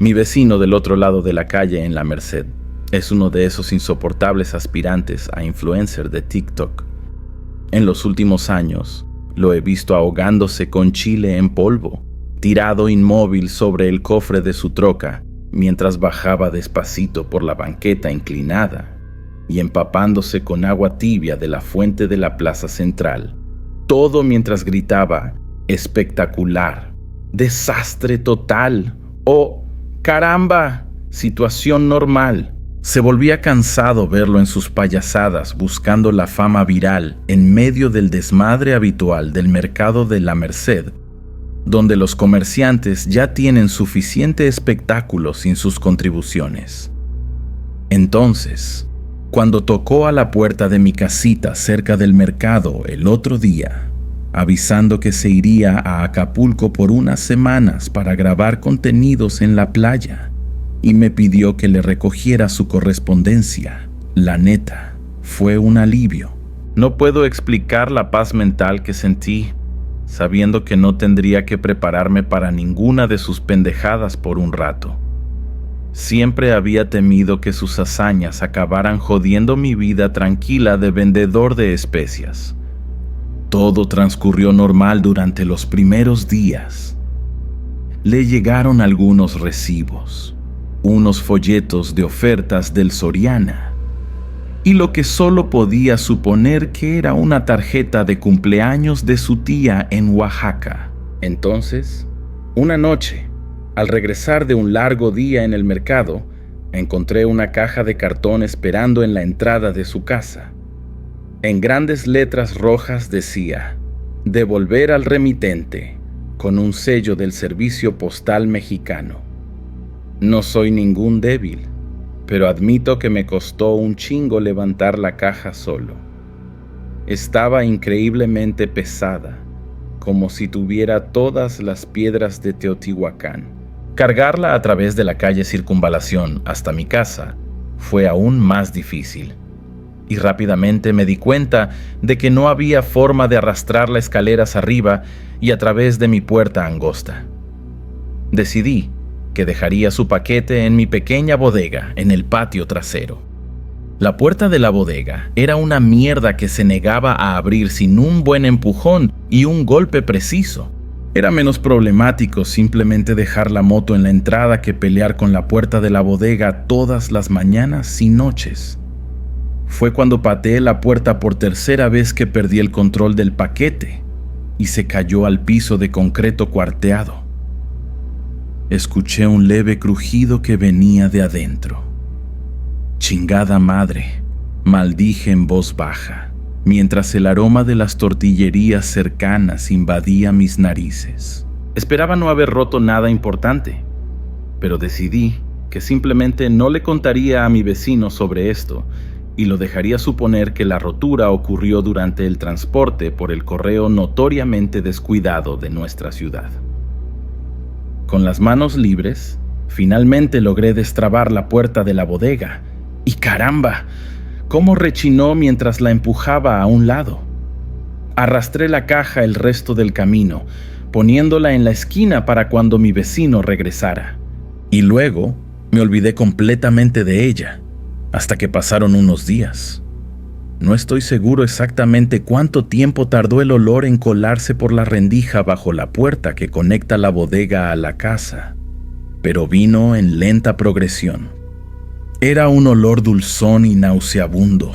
Mi vecino del otro lado de la calle en La Merced es uno de esos insoportables aspirantes a influencer de TikTok. En los últimos años, lo he visto ahogándose con chile en polvo, tirado inmóvil sobre el cofre de su troca, mientras bajaba despacito por la banqueta inclinada y empapándose con agua tibia de la fuente de la plaza central. Todo mientras gritaba: espectacular, desastre total o caramba, situación normal. Se volvía cansado verlo en sus payasadas buscando la fama viral en medio del desmadre habitual del mercado de La Merced, donde los comerciantes ya tienen suficiente espectáculo sin sus contribuciones. Entonces, cuando tocó a la puerta de mi casita cerca del mercado el otro día, avisando que se iría a Acapulco por unas semanas para grabar contenidos en la playa, y me pidió que le recogiera su correspondencia, la neta, fue un alivio. No puedo explicar la paz mental que sentí, sabiendo que no tendría que prepararme para ninguna de sus pendejadas por un rato. Siempre había temido que sus hazañas acabaran jodiendo mi vida tranquila de vendedor de especias. Todo transcurrió normal durante los primeros días. Le llegaron algunos recibos, unos folletos de ofertas del Soriana, y lo que solo podía suponer que era una tarjeta de cumpleaños de su tía en Oaxaca. Entonces, una noche, al regresar de un largo día en el mercado, encontré una caja de cartón esperando en la entrada de su casa. En grandes letras rojas decía: devolver al remitente, con un sello del Servicio Postal Mexicano. No soy ningún débil, pero admito que me costó un chingo levantar la caja solo. Estaba increíblemente pesada, como si tuviera todas las piedras de Teotihuacán. Cargarla a través de la calle Circunvalación hasta mi casa fue aún más difícil, y rápidamente me di cuenta de que no había forma de arrastrarla escaleras arriba y a través de mi puerta angosta. Decidí que dejaría su paquete en mi pequeña bodega en el patio trasero. La puerta de la bodega era una mierda que se negaba a abrir sin un buen empujón y un golpe preciso. Era menos problemático simplemente dejar la moto en la entrada que pelear con la puerta de la bodega todas las mañanas y noches. Fue cuando pateé la puerta por tercera vez que perdí el control del paquete y se cayó al piso de concreto cuarteado. Escuché un leve crujido que venía de adentro. Chingada madre, maldije en voz baja, mientras el aroma de las tortillerías cercanas invadía mis narices. Esperaba no haber roto nada importante, pero decidí que simplemente no le contaría a mi vecino sobre esto y lo dejaría suponer que la rotura ocurrió durante el transporte por el correo notoriamente descuidado de nuestra ciudad. Con las manos libres, finalmente logré destrabar la puerta de la bodega. ¡Y caramba! ¡Cómo rechinó mientras la empujaba a un lado! Arrastré la caja el resto del camino, poniéndola en la esquina para cuando mi vecino regresara. Y luego me olvidé completamente de ella, hasta que pasaron unos días. No estoy seguro exactamente cuánto tiempo tardó el olor en colarse por la rendija bajo la puerta que conecta la bodega a la casa, pero vino en lenta progresión. Era un olor dulzón y nauseabundo,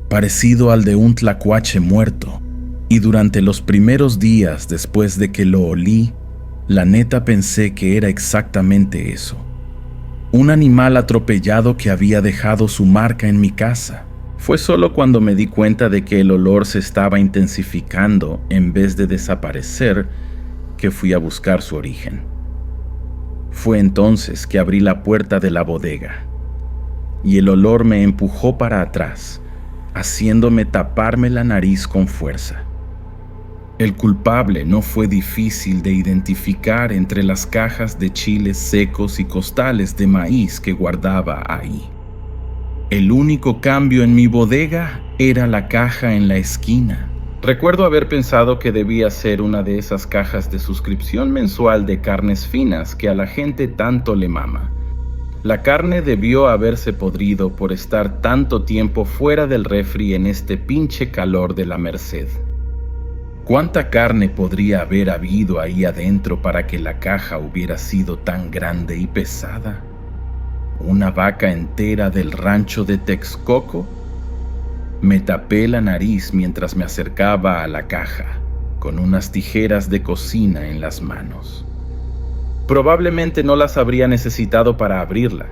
parecido al de un tlacuache muerto, y durante los primeros días después de que lo olí, la neta pensé que era exactamente eso. Un animal atropellado que había dejado su marca en mi casa. Fue solo cuando me di cuenta de que el olor se estaba intensificando en vez de desaparecer que fui a buscar su origen. Fue entonces que abrí la puerta de la bodega y el olor me empujó para atrás, haciéndome taparme la nariz con fuerza. El culpable no fue difícil de identificar entre las cajas de chiles secos y costales de maíz que guardaba ahí. El único cambio en mi bodega era la caja en la esquina, Recuerdo haber pensado que debía ser una de esas cajas de suscripción mensual de carnes finas que a la gente tanto le mama. La carne debió haberse podrido por estar tanto tiempo fuera del refri en este pinche calor de la Merced. ¿Cuánta carne podría haber habido ahí adentro para que la caja hubiera sido tan grande y pesada? ¿Una vaca entera del rancho de Texcoco? Me tapé la nariz mientras me acercaba a la caja, con unas tijeras de cocina en las manos. Probablemente no las habría necesitado para abrirla,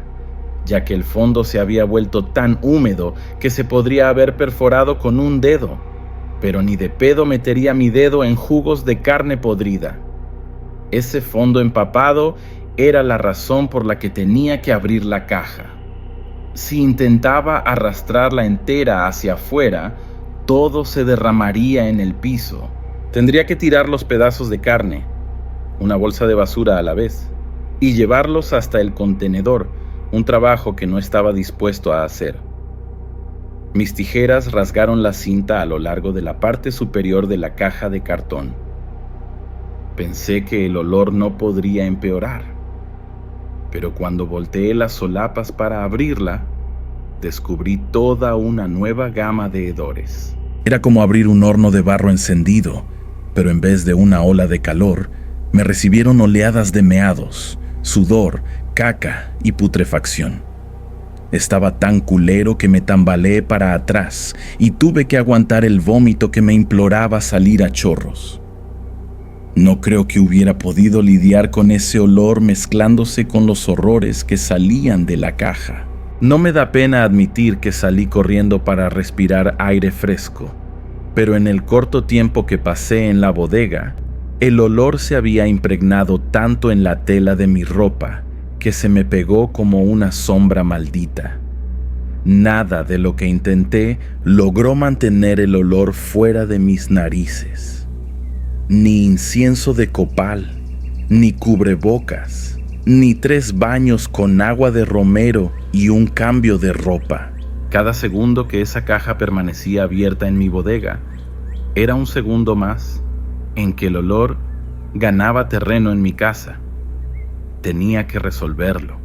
ya que el fondo se había vuelto tan húmedo que se podría haber perforado con un dedo, pero ni de pedo metería mi dedo en jugos de carne podrida. Ese fondo empapado era la razón por la que tenía que abrir la caja. Si intentaba arrastrarla entera hacia afuera, todo se derramaría en el piso. Tendría que tirar los pedazos de carne, una bolsa de basura a la vez, y llevarlos hasta el contenedor, un trabajo que no estaba dispuesto a hacer. Mis tijeras rasgaron la cinta a lo largo de la parte superior de la caja de cartón. Pensé que el olor no podría empeorar, pero cuando volteé las solapas para abrirla, descubrí toda una nueva gama de hedores. Era como abrir un horno de barro encendido, pero en vez de una ola de calor, me recibieron oleadas de meados, sudor, caca y putrefacción. Estaba tan culero que me tambaleé para atrás y tuve que aguantar el vómito que me imploraba salir a chorros. No creo que hubiera podido lidiar con ese olor mezclándose con los horrores que salían de la caja. No me da pena admitir que salí corriendo para respirar aire fresco, pero en el corto tiempo que pasé en la bodega, el olor se había impregnado tanto en la tela de mi ropa que se me pegó como una sombra maldita. Nada de lo que intenté logró mantener el olor fuera de mis narices. Ni incienso de copal, ni cubrebocas, ni 3 baños con agua de romero y un cambio de ropa. Cada segundo que esa caja permanecía abierta en mi bodega era un segundo más en que el olor ganaba terreno en mi casa. Tenía que resolverlo.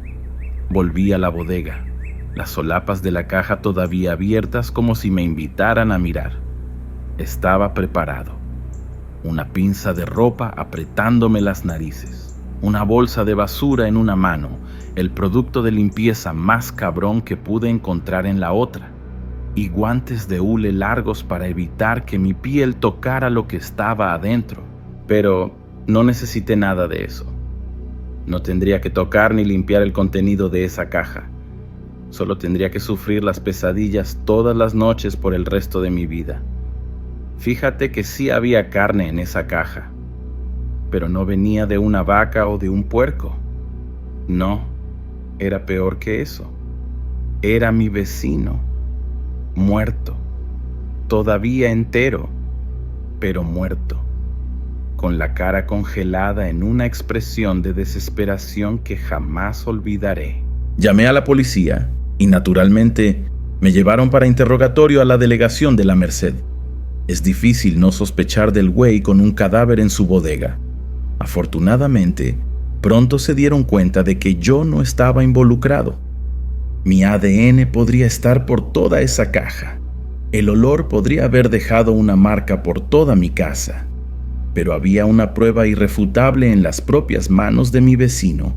Volví a la bodega, las solapas de la caja todavía abiertas como si me invitaran a mirar. Estaba preparado. Una pinza de ropa apretándome las narices, una bolsa de basura en una mano, el producto de limpieza más cabrón que pude encontrar en la otra, y guantes de hule largos para evitar que mi piel tocara lo que estaba adentro. Pero no necesité nada de eso. No tendría que tocar ni limpiar el contenido de esa caja. Solo tendría que sufrir las pesadillas todas las noches por el resto de mi vida. Fíjate que sí había carne en esa caja, pero no venía de una vaca o de un puerco. No, era peor que eso. Era mi vecino, muerto, todavía entero, pero muerto, con la cara congelada en una expresión de desesperación que jamás olvidaré. Llamé a la policía y naturalmente me llevaron para interrogatorio a la delegación de la Merced. Es difícil no sospechar del güey con un cadáver en su bodega. Afortunadamente, pronto se dieron cuenta de que yo no estaba involucrado. Mi ADN podría estar por toda esa caja. El olor podría haber dejado una marca por toda mi casa. Pero había una prueba irrefutable en las propias manos de mi vecino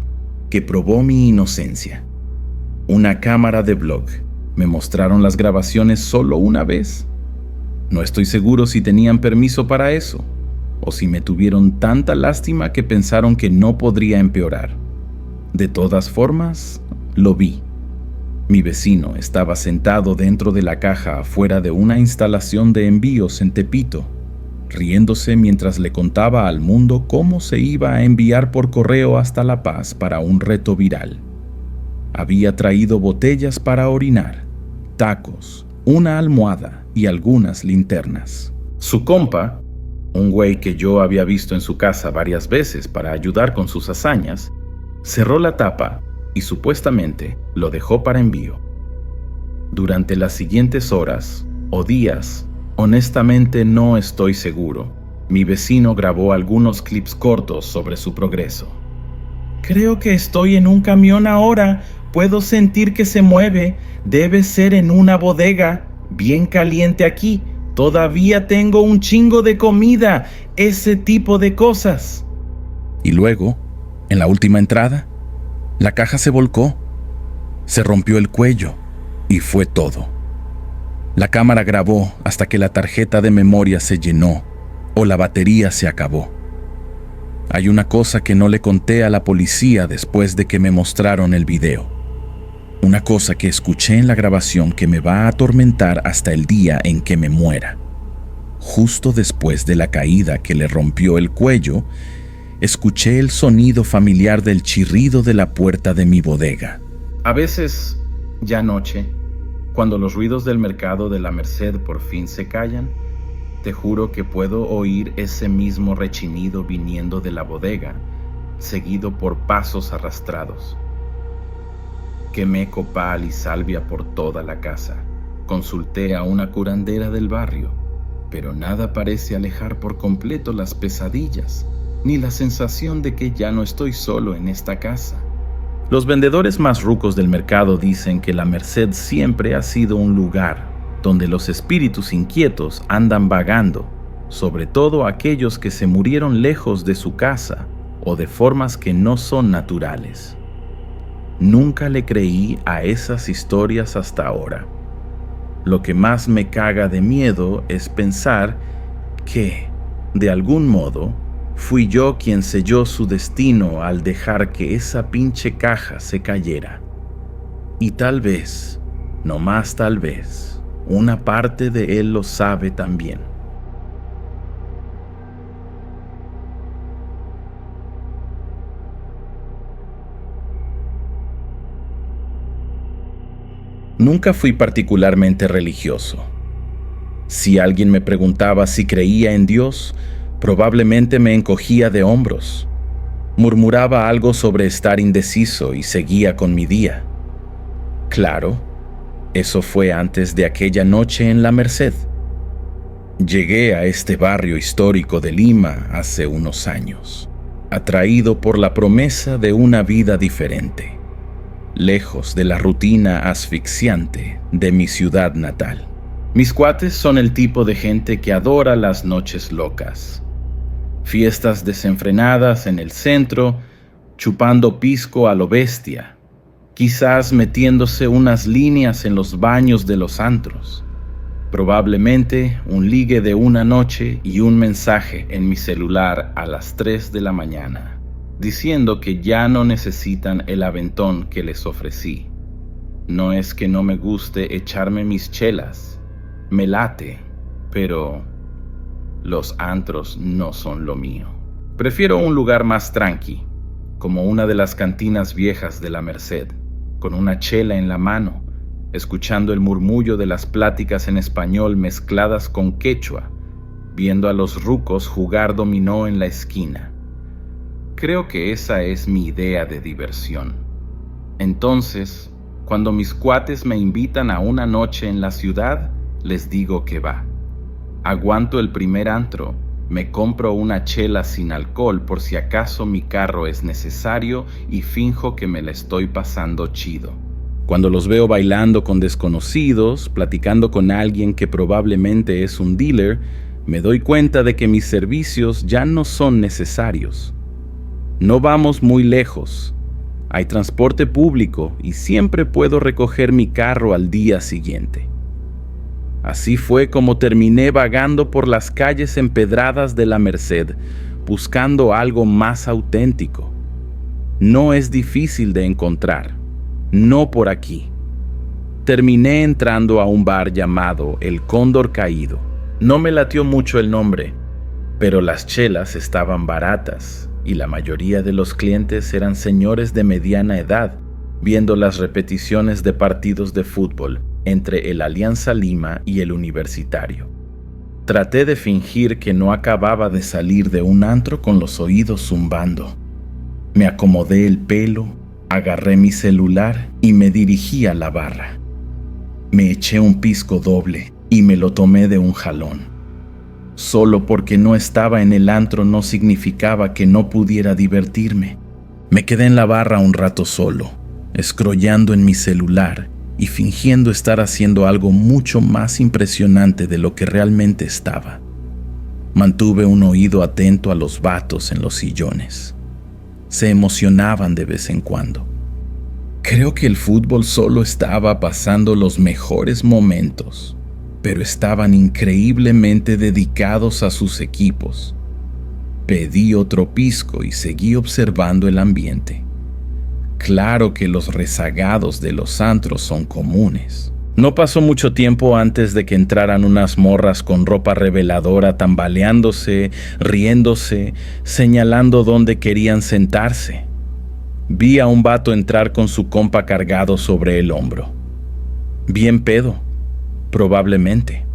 que probó mi inocencia. Una cámara de vlog. Me mostraron las grabaciones solo una vez. No estoy seguro si tenían permiso para eso, o si me tuvieron tanta lástima que pensaron que no podría empeorar. De todas formas, lo vi. Mi vecino estaba sentado dentro de la caja afuera de una instalación de envíos en Tepito, riéndose mientras le contaba al mundo cómo se iba a enviar por correo hasta La Paz para un reto viral. Había traído botellas para orinar, tacos, una almohada y algunas linternas. Su compa, un güey que yo había visto en su casa varias veces para ayudar con sus hazañas, cerró la tapa y supuestamente lo dejó para envío. Durante las siguientes horas o días, Honestamente no estoy seguro. Mi vecino grabó algunos clips cortos sobre su progreso. Creo que estoy en un camión ahora. Puedo sentir que se mueve. Debe ser en una bodega. Bien caliente aquí. Todavía tengo un chingo de comida. Ese tipo de cosas. Y luego, en la última entrada, la caja se volcó. Se rompió el cuello y fue todo. La cámara grabó hasta que la tarjeta de memoria se llenó o la batería se acabó. Hay una cosa que no le conté a la policía después de que me mostraron el video. Una cosa que escuché en la grabación que me va a atormentar hasta el día en que me muera. Justo después de la caída que le rompió el cuello, escuché el sonido familiar del chirrido de la puerta de mi bodega. A veces, ya anoche, cuando los ruidos del mercado de la Merced por fin se callan, te juro que puedo oír ese mismo rechinido viniendo de la bodega, seguido por pasos arrastrados. Quemé copal y salvia por toda la casa. Consulté a una curandera del barrio, pero nada parece alejar por completo las pesadillas, ni la sensación de que ya no estoy solo en esta casa. Los vendedores más rucos del mercado dicen que la Merced siempre ha sido un lugar donde los espíritus inquietos andan vagando, sobre todo aquellos que se murieron lejos de su casa o de formas que no son naturales. Nunca le creí a esas historias hasta ahora. Lo que más me caga de miedo es pensar que, de algún modo, fui yo quien selló su destino al dejar que esa pinche caja se cayera. Y tal vez, no más tal vez, una parte de él lo sabe también. Nunca fui particularmente religioso. Si alguien me preguntaba si creía en Dios, probablemente me encogía de hombros. Murmuraba algo sobre estar indeciso y seguía con mi día. Claro, eso fue antes de aquella noche en la Merced. Llegué a este barrio histórico de Lima hace unos años, atraído por la promesa de una vida diferente, lejos de la rutina asfixiante de mi ciudad natal. Mis cuates son el tipo de gente que adora las noches locas. Fiestas desenfrenadas en el centro, chupando pisco a lo bestia, quizás metiéndose unas líneas en los baños de los antros. Probablemente un ligue de una noche y un mensaje en mi celular a las 3 de la mañana, diciendo que ya no necesitan el aventón que les ofrecí. No es que no me guste echarme mis chelas, me late, pero los antros no son lo mío. Prefiero un lugar más tranqui, como una de las cantinas viejas de la Merced, con una chela en la mano, escuchando el murmullo de las pláticas en español mezcladas con quechua, viendo a los rucos jugar dominó en la esquina. Creo que esa es mi idea de diversión. Entonces, cuando mis cuates me invitan a una noche en la ciudad, les digo que va. Aguanto el primer antro, me compro una chela sin alcohol por si acaso mi carro es necesario y finjo que me la estoy pasando chido. Cuando los veo bailando con desconocidos, platicando con alguien que probablemente es un dealer, me doy cuenta de que mis servicios ya no son necesarios. No vamos muy lejos. Hay transporte público y siempre puedo recoger mi carro al día siguiente. Así fue como terminé vagando por las calles empedradas de la Merced, buscando algo más auténtico. No es difícil de encontrar, no por aquí. Terminé entrando a un bar llamado El Cóndor Caído. No me latió mucho el nombre, pero las chelas estaban baratas y la mayoría de los clientes eran señores de mediana edad, viendo las repeticiones de partidos de fútbol entre el Alianza Lima y el Universitario. Traté de fingir que no acababa de salir de un antro con los oídos zumbando. Me acomodé el pelo, agarré mi celular y me dirigí a la barra. Me eché un pisco doble y me lo tomé de un jalón. Solo porque no estaba en el antro no significaba que no pudiera divertirme. Me quedé en la barra un rato solo, scrolleando en mi celular y fingiendo estar haciendo algo mucho más impresionante de lo que realmente estaba. Mantuve un oído atento a los vatos en los sillones. Se emocionaban de vez en cuando. Creo que el fútbol solo estaba pasando los mejores momentos, pero estaban increíblemente dedicados a sus equipos. Pedí otro pisco y seguí observando el ambiente. Claro que los rezagados de los antros son comunes. No pasó mucho tiempo antes de que entraran unas morras con ropa reveladora tambaleándose, riéndose, señalando dónde querían sentarse. Vi a un vato entrar con su compa cargado sobre el hombro. Bien pedo, probablemente.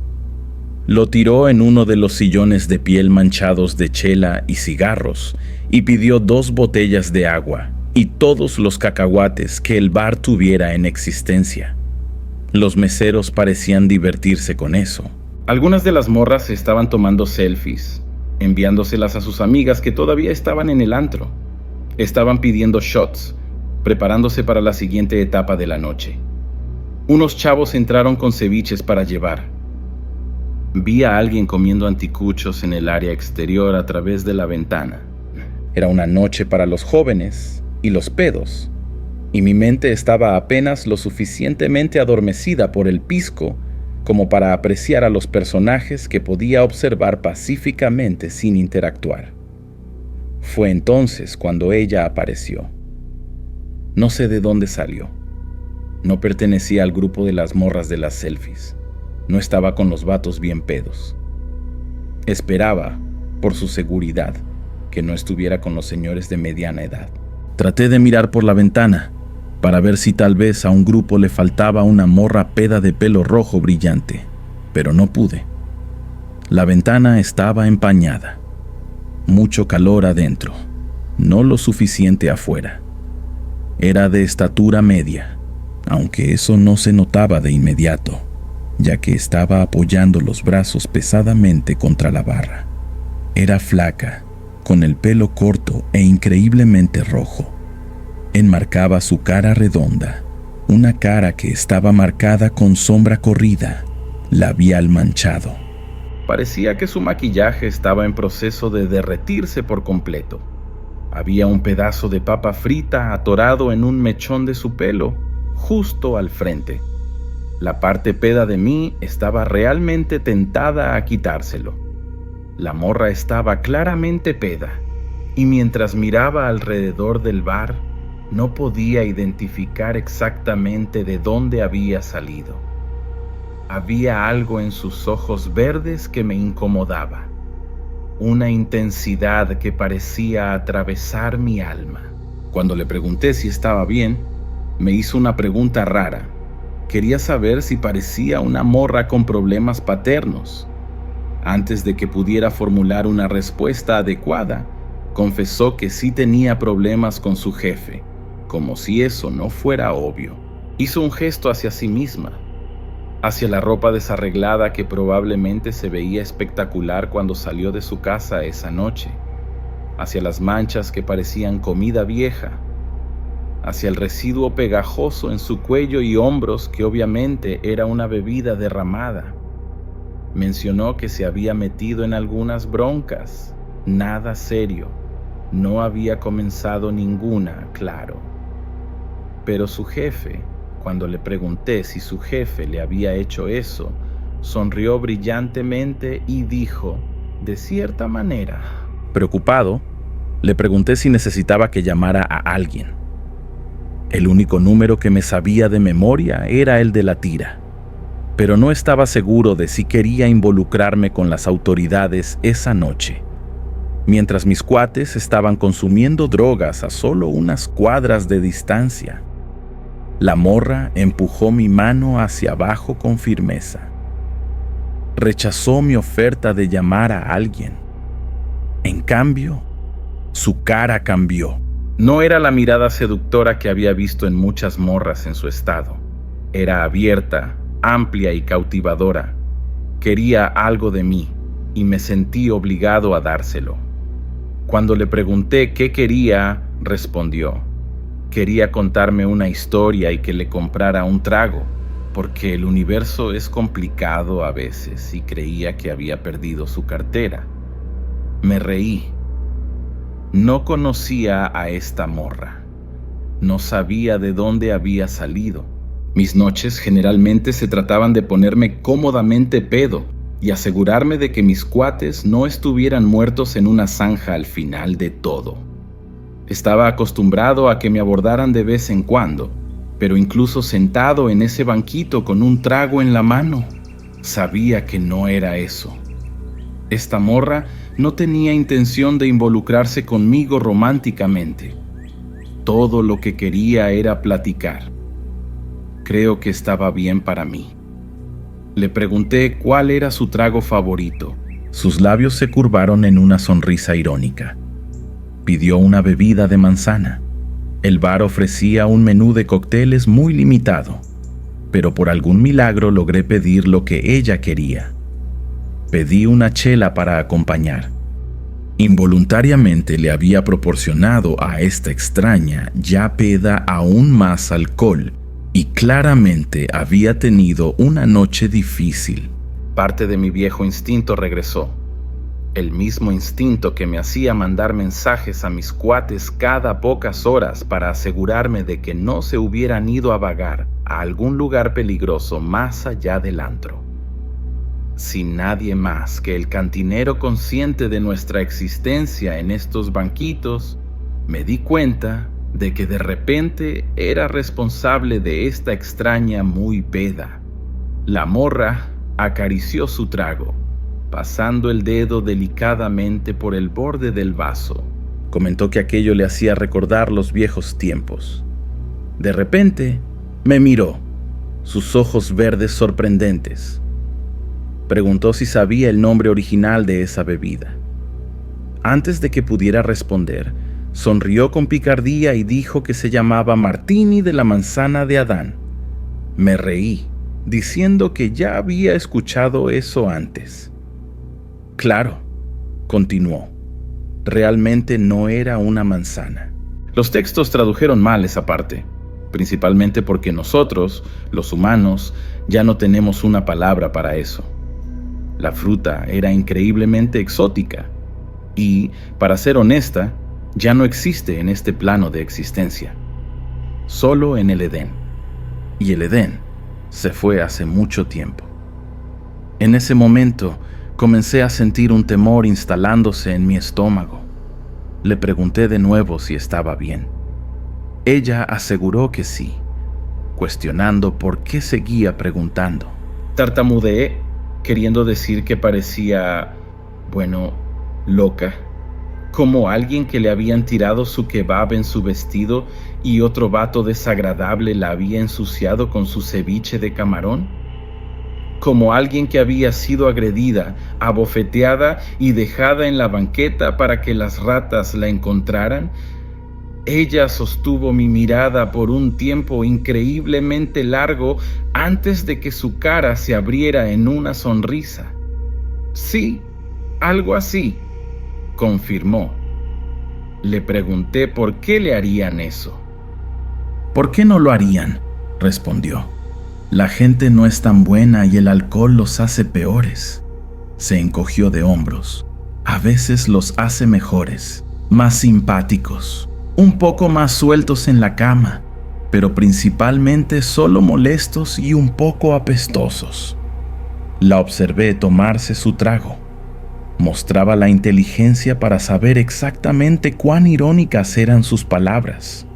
Lo tiró en uno de los sillones de piel manchados de chela y cigarros y pidió 2 botellas de agua y todos los cacahuates que el bar tuviera en existencia. Los meseros parecían divertirse con eso. Algunas de las morras estaban tomando selfies, enviándoselas a sus amigas que todavía estaban en el antro. Estaban pidiendo shots, preparándose para la siguiente etapa de la noche. Unos chavos entraron con ceviches para llevar. Vi a alguien comiendo anticuchos en el área exterior a través de la ventana. Era una noche para los jóvenes y los pedos, y mi mente estaba apenas lo suficientemente adormecida por el pisco como para apreciar a los personajes que podía observar pacíficamente sin interactuar. Fue entonces cuando ella apareció. No sé de dónde salió. No pertenecía al grupo de las morras de las selfies. No estaba con los vatos bien pedos. Esperaba, por su seguridad, que no estuviera con los señores de mediana edad. Traté de mirar por la ventana para ver si tal vez a un grupo le faltaba una morra peda de pelo rojo brillante, pero no pude. La ventana estaba empañada. Mucho calor adentro, no lo suficiente afuera. Era de estatura media, aunque eso no se notaba de inmediato, ya que estaba apoyando los brazos pesadamente contra la barra. Era flaca, con el pelo corto e increíblemente rojo. Enmarcaba su cara redonda, una cara que estaba marcada con sombra corrida, labial manchado. Parecía que su maquillaje estaba en proceso de derretirse por completo. Había un pedazo de papa frita atorado en un mechón de su pelo, justo al frente. La parte peda de mí estaba realmente tentada a quitárselo. La morra estaba claramente peda, y mientras miraba alrededor del bar, no podía identificar exactamente de dónde había salido. Había algo en sus ojos verdes que me incomodaba, una intensidad que parecía atravesar mi alma. Cuando le pregunté si estaba bien, me hizo una pregunta rara. Quería saber si parecía una morra con problemas paternos. Antes de que pudiera formular una respuesta adecuada, confesó que sí tenía problemas con su jefe, como si eso no fuera obvio. Hizo un gesto hacia sí misma, hacia la ropa desarreglada que probablemente se veía espectacular cuando salió de su casa esa noche, hacia las manchas que parecían comida vieja, hacia el residuo pegajoso en su cuello y hombros que obviamente era una bebida derramada. Mencionó que se había metido en algunas broncas, nada serio, no había comenzado ninguna, claro. Pero su jefe, cuando le pregunté si su jefe le había hecho eso, sonrió brillantemente y dijo, de cierta manera. Preocupado, le pregunté si necesitaba que llamara a alguien. El único número que me sabía de memoria era el de la tira, pero no estaba seguro de si quería involucrarme con las autoridades esa noche, mientras mis cuates estaban consumiendo drogas a solo unas cuadras de distancia. La morra empujó mi mano hacia abajo con firmeza. Rechazó mi oferta de llamar a alguien. En cambio, su cara cambió. No era la mirada seductora que había visto en muchas morras en su estado. Era abierta, amplia y cautivadora, Quería algo de mí y me sentí obligado a dárselo. Cuando le pregunté qué quería, respondió: quería contarme una historia y que le comprara un trago, porque el universo es complicado a veces y creía que había perdido su cartera. Me reí. No conocía a esta morra. No sabía de dónde había salido. Mis noches generalmente se trataban de ponerme cómodamente pedo y asegurarme de que mis cuates no estuvieran muertos en una zanja al final de todo. Estaba acostumbrado a que me abordaran de vez en cuando, pero incluso sentado en ese banquito con un trago en la mano, sabía que no era eso. Esta morra no tenía intención de involucrarse conmigo románticamente. Todo lo que quería era platicar. Creo que estaba bien para mí. Le pregunté cuál era su trago favorito. Sus labios se curvaron en una sonrisa irónica. Pidió una bebida de manzana. El bar ofrecía un menú de cócteles muy limitado, pero por algún milagro logré pedir lo que ella quería. Pedí una chela para acompañar. Involuntariamente le había proporcionado a esta extraña ya peda aún más alcohol y claramente había tenido una noche difícil. Parte de mi viejo instinto regresó. El mismo instinto que me hacía mandar mensajes a mis cuates cada pocas horas para asegurarme de que no se hubieran ido a vagar a algún lugar peligroso más allá del antro. Sin nadie más que el cantinero consciente de nuestra existencia en estos banquitos, me di cuenta de que de repente era responsable de esta extraña muy peda. La morra acarició su trago, pasando el dedo delicadamente por el borde del vaso. Comentó que aquello le hacía recordar los viejos tiempos. De repente, me miró, sus ojos verdes sorprendentes. Preguntó si sabía el nombre original de esa bebida. Antes de que pudiera responder, sonrió con picardía y dijo que se llamaba Martini de la manzana de Adán. Me reí, diciendo que ya había escuchado eso antes. Claro, continuó, realmente no era una manzana. Los textos tradujeron mal esa parte, principalmente porque nosotros, los humanos, ya no tenemos una palabra para eso. La fruta era increíblemente exótica y, para ser honesta, ya no existe en este plano de existencia. Solo en el Edén. Y el Edén se fue hace mucho tiempo. En ese momento, comencé a sentir un temor instalándose en mi estómago. Le pregunté de nuevo si estaba bien. Ella aseguró que sí, cuestionando por qué seguía preguntando. Tartamudeé, queriendo decir que parecía, loca, como alguien que le habían tirado su kebab en su vestido y otro vato desagradable la había ensuciado con su ceviche de camarón. Como alguien que había sido agredida, abofeteada y dejada en la banqueta para que las ratas la encontraran. Ella sostuvo mi mirada por un tiempo increíblemente largo antes de que su cara se abriera en una sonrisa. Sí, algo así, confirmó. Le pregunté por qué le harían eso. ¿Por qué no lo harían?, respondió. La gente no es tan buena y el alcohol los hace peores. Se encogió de hombros. A veces los hace mejores, más simpáticos, un poco más sueltos en la cama, pero principalmente solo molestos y un poco apestosos. La observé tomarse su trago. Mostraba la inteligencia para saber exactamente cuán irónicas eran sus palabras,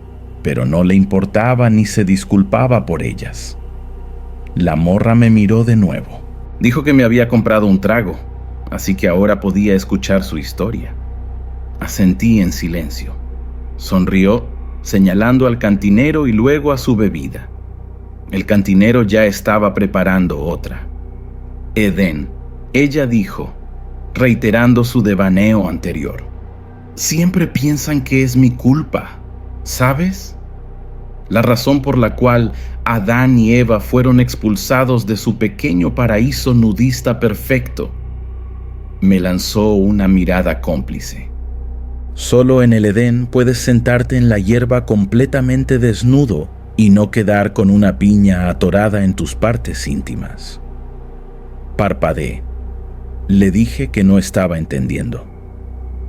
pero no le importaba ni se disculpaba por ellas. La morra me miró de nuevo. Dijo que me había comprado un trago, así que ahora podía escuchar su historia. Asentí en silencio. Sonrió, señalando al cantinero y luego a su bebida. El cantinero ya estaba preparando otra. Edén, ella dijo, reiterando su devaneo anterior. Siempre piensan que es mi culpa, ¿sabes? la razón por la cual Adán y Eva fueron expulsados de su pequeño paraíso nudista perfecto. Me lanzó una mirada cómplice. Solo en el Edén puedes sentarte en la hierba completamente desnudo y no quedar con una piña atorada en tus partes íntimas. Parpadeé. Le dije que no estaba entendiendo.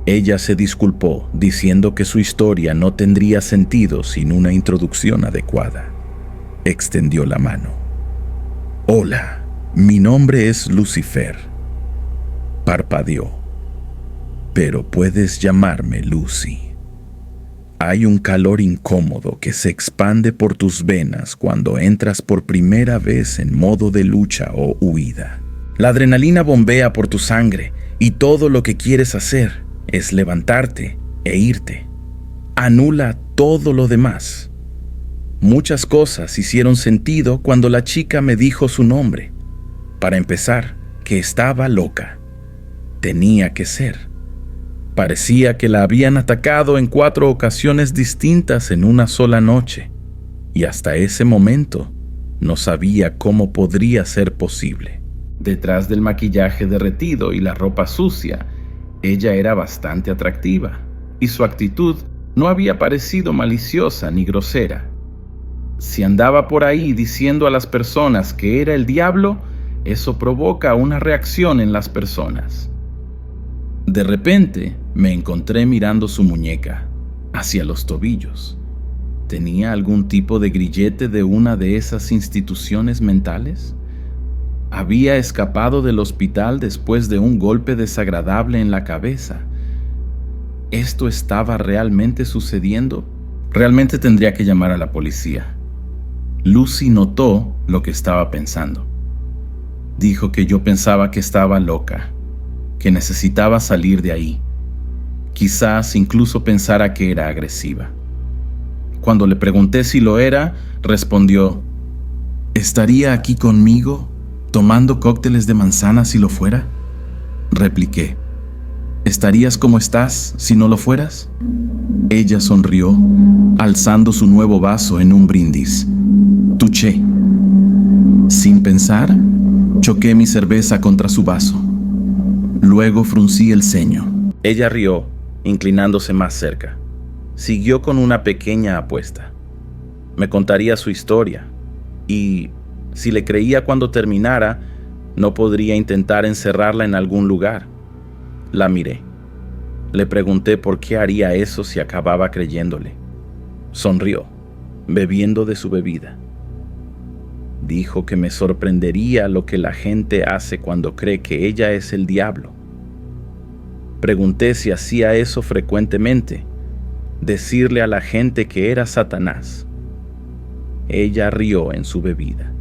Ella se disculpó, diciendo que su historia no tendría sentido sin una introducción adecuada. Extendió la mano. Hola, mi nombre es Lucifer. Parpadeó. Pero puedes llamarme Lucy. Hay un calor incómodo que se expande por tus venas cuando entras por primera vez en modo de lucha o huida. La adrenalina bombea por tu sangre y todo lo que quieres hacer es levantarte e irte. Anula todo lo demás. Muchas cosas hicieron sentido cuando la chica me dijo su nombre. Para empezar, que estaba loca. Tenía que ser. Parecía que la habían atacado en 4 ocasiones distintas en una sola noche, y hasta ese momento no sabía cómo podría ser posible. Detrás del maquillaje derretido y la ropa sucia, ella era bastante atractiva, y su actitud no había parecido maliciosa ni grosera. Si andaba por ahí diciendo a las personas que era el diablo, eso provoca una reacción en las personas. De repente, me encontré mirando su muñeca, hacia los tobillos. ¿Tenía algún tipo de grillete de una de esas instituciones mentales? Había escapado del hospital después de un golpe desagradable en la cabeza. ¿Esto estaba realmente sucediendo? Realmente tendría que llamar a la policía. Lucy notó lo que estaba pensando. Dijo que yo pensaba que estaba loca, que necesitaba salir de ahí. Quizás incluso pensara que era agresiva. Cuando le pregunté si lo era, respondió: ¿estaría aquí conmigo, tomando cócteles de manzana si lo fuera? Repliqué: ¿estarías como estás si no lo fueras? Ella sonrió, alzando su nuevo vaso en un brindis. Tuché. Sin pensar, choqué mi cerveza contra su vaso. Luego fruncí el ceño. Ella rió, inclinándose más cerca. Siguió con una pequeña apuesta. Me contaría su historia, y si le creía cuando terminara, no podría intentar encerrarla en algún lugar. La miré. Le pregunté por qué haría eso si acababa creyéndole. Sonrió, bebiendo de su bebida. Dijo que me sorprendería lo que la gente hace cuando cree que ella es el diablo. Pregunté si hacía eso frecuentemente, decirle a la gente que era Satanás. Ella rió en su bebida.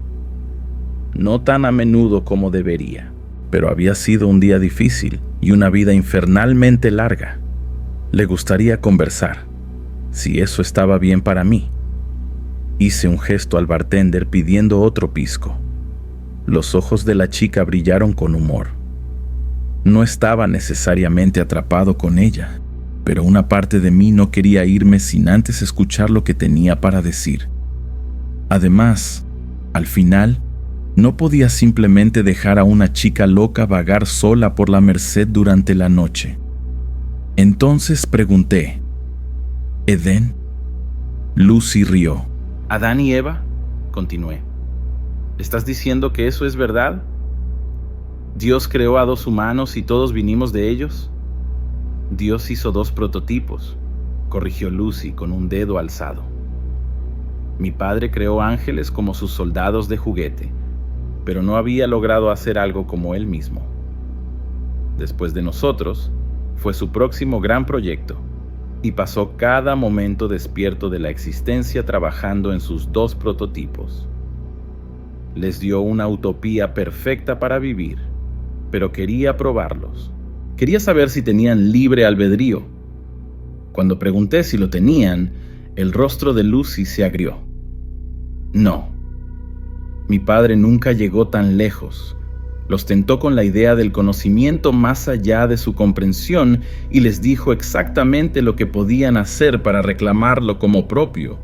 No tan a menudo como debería, pero había sido un día difícil y una vida infernalmente larga. Le gustaría conversar, si eso estaba bien para mí. Hice un gesto al bartender pidiendo otro pisco. Los ojos de la chica brillaron con humor. No estaba necesariamente atrapado con ella, pero una parte de mí no quería irme sin antes escuchar lo que tenía para decir. Además, al final, no podía simplemente dejar a una chica loca vagar sola por la Merced durante la noche. Entonces pregunté: ¿Edén? Lucy rió. ¿Adán y Eva? Continué. ¿Estás diciendo que eso es verdad? ¿Dios creó a 2 humanos y todos vinimos de ellos? Dios hizo 2 prototipos, corrigió Lucy con un dedo alzado. Mi padre creó ángeles como sus soldados de juguete, pero no había logrado hacer algo como él mismo. Después de nosotros, fue su próximo gran proyecto, y pasó cada momento despierto de la existencia trabajando en sus 2 prototipos. Les dio una utopía perfecta para vivir, pero quería probarlos. Quería saber si tenían libre albedrío. Cuando pregunté si lo tenían, el rostro de Lucy se agrió. No. Mi padre nunca llegó tan lejos. Los tentó con la idea del conocimiento más allá de su comprensión y les dijo exactamente lo que podían hacer para reclamarlo como propio.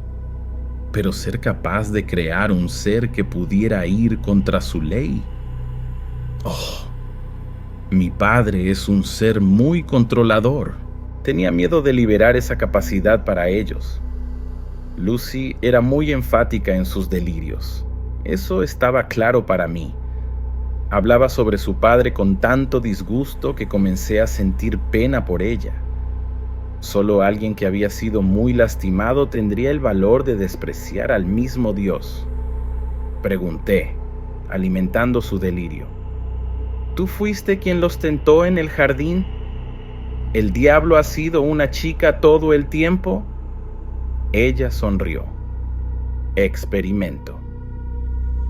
pero ser capaz de crear un ser que pudiera ir contra su ley. Oh, mi padre es un ser muy controlador. Tenía miedo de liberar esa capacidad para ellos. Lucy era muy enfática en sus delirios. Eso estaba claro para mí. Hablaba sobre su padre con tanto disgusto que comencé a sentir pena por ella. Solo alguien que había sido muy lastimado tendría el valor de despreciar al mismo Dios. Pregunté, alimentando su delirio. ¿Tú fuiste quien los tentó en el jardín? ¿El diablo ha sido una chica todo el tiempo? Ella sonrió. Experimento.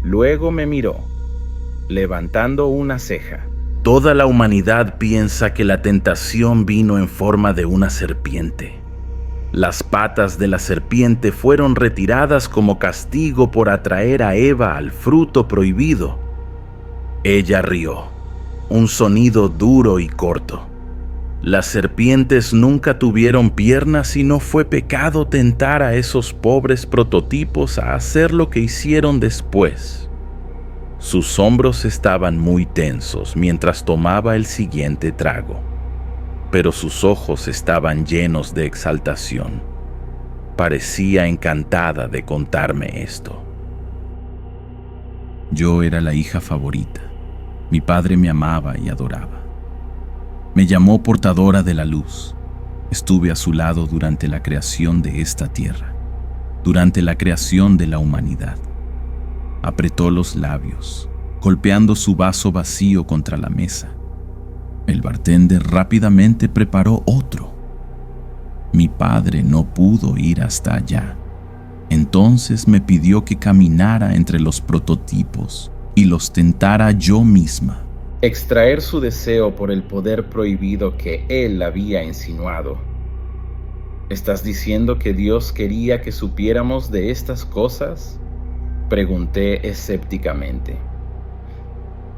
Luego me miró, levantando una ceja. Toda la humanidad piensa que la tentación vino en forma de una serpiente. Las patas de la serpiente fueron retiradas como castigo por atraer a Eva al fruto prohibido. Ella rió, un sonido duro y corto. Las serpientes nunca tuvieron piernas y no fue pecado tentar a esos pobres prototipos a hacer lo que hicieron después. Sus hombros estaban muy tensos mientras tomaba el siguiente trago, pero sus ojos estaban llenos de exaltación. Parecía encantada de contarme esto. Yo era la hija favorita. Mi padre me amaba y adoraba. Me llamó portadora de la luz. Estuve a su lado durante la creación de esta tierra, durante la creación de la humanidad. Apretó los labios, golpeando su vaso vacío contra la mesa. El bartender rápidamente preparó otro. Mi padre no pudo ir hasta allá. Entonces me pidió que caminara entre los prototipos y los tentara yo misma. Extraer su deseo por el poder prohibido que él había insinuado. ¿Estás diciendo que Dios quería que supiéramos de estas cosas? Pregunté escépticamente.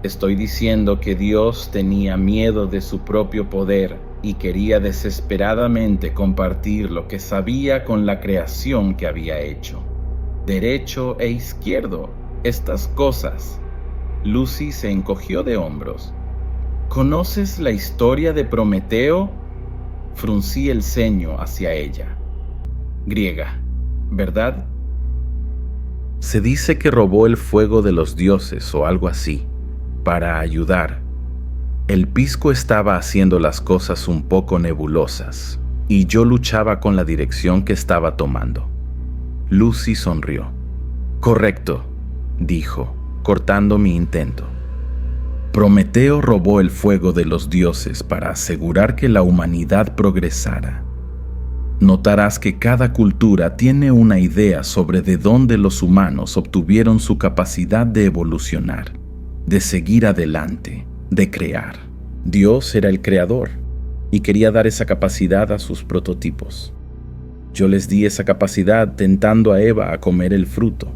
Estoy diciendo que Dios tenía miedo de su propio poder y quería desesperadamente compartir lo que sabía con la creación que había hecho. Derecho e izquierdo, estas cosas. Lucy se encogió de hombros. ¿Conoces la historia de Prometeo? Fruncí el ceño hacia ella. Griega, ¿verdad? Se dice que robó el fuego de los dioses o algo así, para ayudar. El pisco estaba haciendo las cosas un poco nebulosas, y yo luchaba con la dirección que estaba tomando. Lucy sonrió. Correcto, dijo, cortando mi intento. Prometeo robó el fuego de los dioses para asegurar que la humanidad progresara. Notarás que cada cultura tiene una idea sobre de dónde los humanos obtuvieron su capacidad de evolucionar, de seguir adelante, de crear. Dios era el creador y quería dar esa capacidad a sus prototipos. Yo les di esa capacidad tentando a Eva a comer el fruto.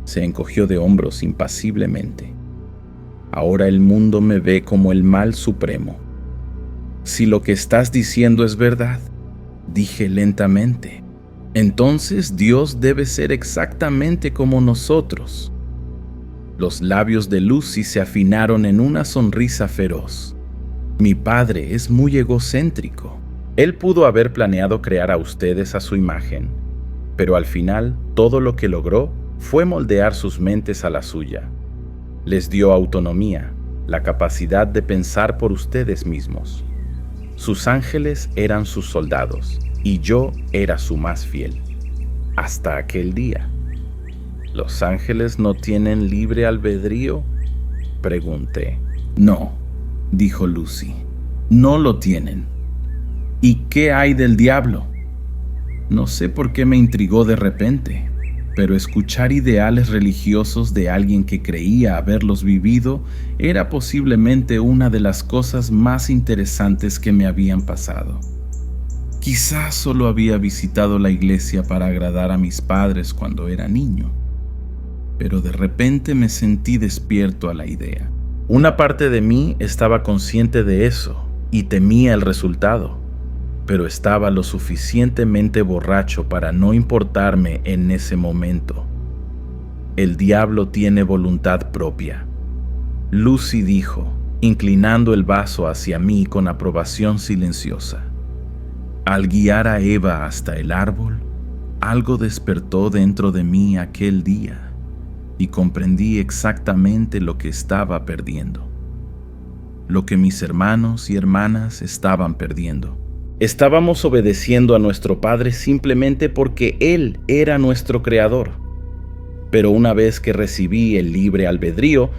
Se encogió de hombros impasiblemente. Ahora el mundo me ve como el mal supremo. Si lo que estás diciendo es verdad, dije lentamente, entonces Dios debe ser exactamente como nosotros. Los labios de Lucy se afinaron en una sonrisa feroz. Mi padre es muy egocéntrico. Él pudo haber planeado crear a ustedes a su imagen, pero al final todo lo que logró fue moldear sus mentes a la suya. Les dio autonomía, la capacidad de pensar por ustedes mismos. Sus ángeles eran sus soldados, y yo era su más fiel. Hasta aquel día. ¿Los ángeles no tienen libre albedrío? Pregunté. No, dijo Lucy. No lo tienen. ¿Y qué hay del diablo? No sé por qué me intrigó de repente, pero escuchar ideales religiosos de alguien que creía haberlos vivido era posiblemente una de las cosas más interesantes que me habían pasado. Quizás solo había visitado la iglesia para agradar a mis padres cuando era niño, pero de repente me sentí despierto a la idea. Una parte de mí estaba consciente de eso y temía el resultado. pero estaba lo suficientemente borracho para no importarme en ese momento. El diablo tiene voluntad propia. Lucy dijo, inclinando el vaso hacia mí con aprobación silenciosa. Al guiar a Eva hasta el árbol, algo despertó dentro de mí aquel día y comprendí exactamente lo que estaba perdiendo. Lo que mis hermanos y hermanas estaban perdiendo. Estábamos obedeciendo a nuestro Padre simplemente porque Él era nuestro Creador. Pero una vez que recibí el libre albedrío,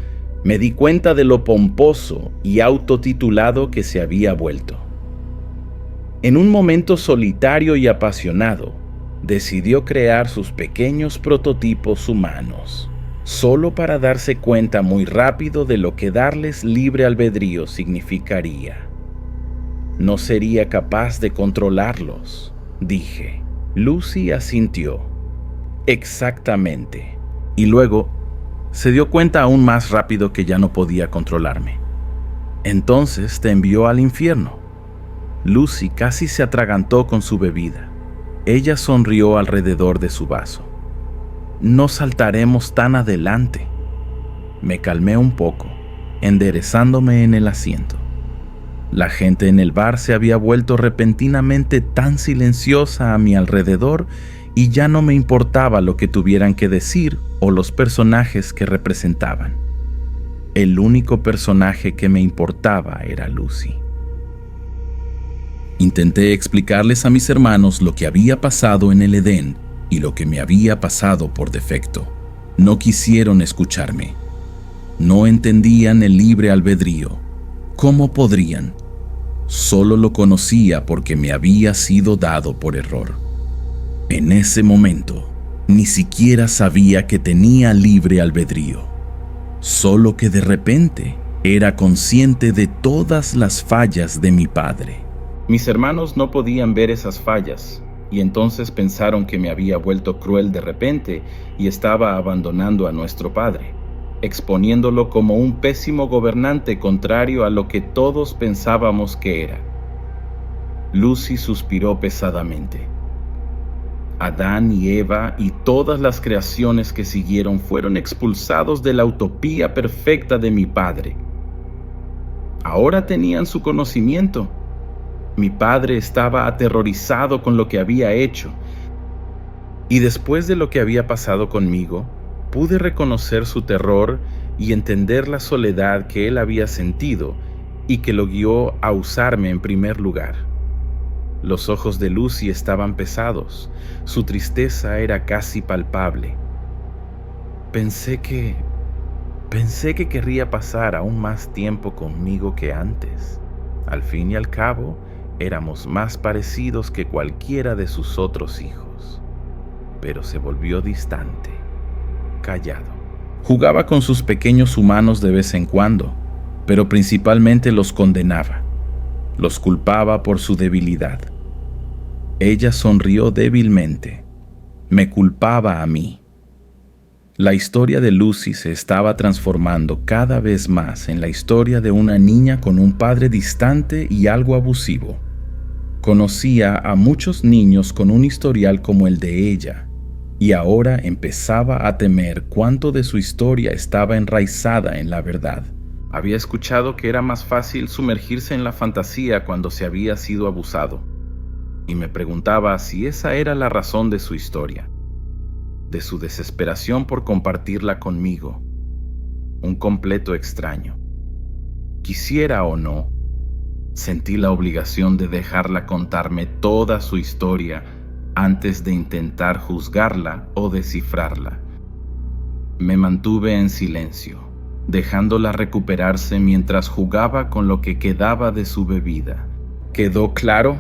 me di cuenta de lo pomposo y autotitulado que se había vuelto. En un momento solitario y apasionado, decidió crear sus pequeños prototipos humanos, solo para darse cuenta muy rápido de lo que darles libre albedrío significaría. No sería capaz de controlarlos, dije. Lucy asintió. Exactamente. Y luego se dio cuenta aún más rápido que ya no podía controlarme. Entonces te envió al infierno. Lucy casi se atragantó con su bebida. Ella sonrió alrededor de su vaso. No saltaremos tan adelante. Me calmé un poco, enderezándome en el asiento. La gente en el bar se había vuelto repentinamente tan silenciosa a mi alrededor y ya no me importaba lo que tuvieran que decir o los personajes que representaban. El único personaje que me importaba era Lucy. Intenté explicarles a mis hermanos lo que había pasado en el Edén y lo que me había pasado por defecto. No quisieron escucharme. No entendían el libre albedrío. ¿Cómo podrían? Solo lo conocía porque me había sido dado por error. En ese momento, ni siquiera sabía que tenía libre albedrío. Solo que de repente era consciente de todas las fallas de mi padre. Mis hermanos no podían ver esas fallas, y entonces pensaron que me había vuelto cruel de repente y estaba abandonando a nuestro padre, exponiéndolo como un pésimo gobernante contrario a lo que todos pensábamos que era. Lucy suspiró pesadamente. Adán y Eva y todas las creaciones que siguieron fueron expulsados de la utopía perfecta de mi padre. Ahora tenían su conocimiento. Mi padre estaba aterrorizado con lo que había hecho, y después de lo que había pasado conmigo, pude reconocer su terror y entender la soledad que él había sentido y que lo guió a usarme en primer lugar. Los ojos de Lucy estaban pesados, su tristeza era casi palpable. Pensé que querría pasar aún más tiempo conmigo que antes. Al fin y al cabo, éramos más parecidos que cualquiera de sus otros hijos. Pero se volvió distante, callado. Jugaba con sus pequeños humanos de vez en cuando, pero principalmente los condenaba. Los culpaba por su debilidad. Ella sonrió débilmente. Me culpaba a mí. La historia de Lucy se estaba transformando cada vez más en la historia de una niña con un padre distante y algo abusivo. Conocía a muchos niños con un historial como el de ella, y ahora empezaba a temer cuánto de su historia estaba enraizada en la verdad. Había escuchado que era más fácil sumergirse en la fantasía cuando se había sido abusado, y me preguntaba si esa era la razón de su historia, de su desesperación por compartirla conmigo, un completo extraño. Quisiera o no, sentí la obligación de dejarla contarme toda su historia antes de intentar juzgarla o descifrarla. Me mantuve en silencio, dejándola recuperarse mientras jugaba con lo que quedaba de su bebida. ¿Quedó claro?,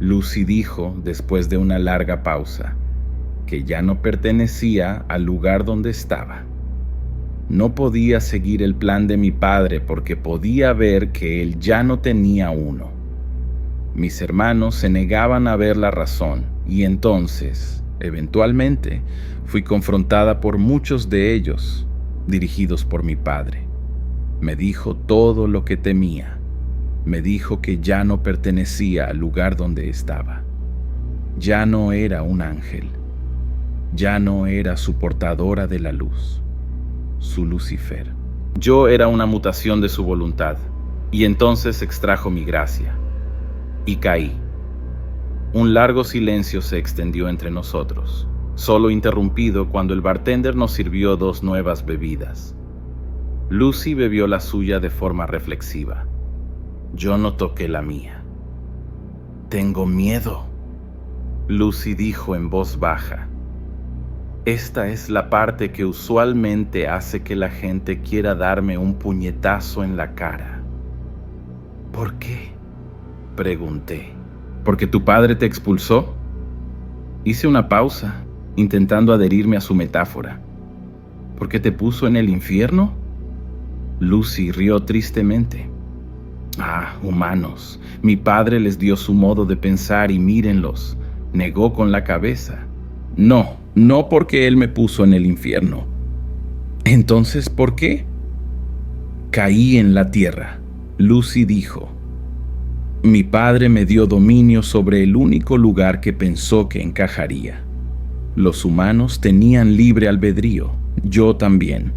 Lucy dijo después de una larga pausa, que ya no pertenecía al lugar donde estaba. No podía seguir el plan de mi padre porque podía ver que él ya no tenía uno. Mis hermanos se negaban a ver la razón y entonces, eventualmente, fui confrontada por muchos de ellos, dirigidos por mi padre. Me dijo todo lo que temía. Me dijo que ya no pertenecía al lugar donde estaba. Ya no era un ángel. Ya no era su portadora de la luz, su Lucifer. Yo era una mutación de su voluntad, y entonces extrajo mi gracia. Y caí. Un largo silencio se extendió entre nosotros, solo interrumpido cuando el bartender nos sirvió 2 nuevas bebidas. Lucy bebió la suya de forma reflexiva. Yo no toqué la mía. «Tengo miedo», Lucy dijo en voz baja. Esta es la parte que usualmente hace que la gente quiera darme un puñetazo en la cara. ¿Por qué?, pregunté. ¿Porque tu padre te expulsó? Hice una pausa, intentando adherirme a su metáfora. ¿Porque te puso en el infierno? Lucy rió tristemente. Ah, humanos. Mi padre les dio su modo de pensar y mírenlos. Negó con la cabeza. No porque él me puso en el infierno. Entonces, ¿por qué? Caí en la tierra, Lucy dijo. Mi padre me dio dominio sobre el único lugar que pensó que encajaría. Los humanos tenían libre albedrío, yo también.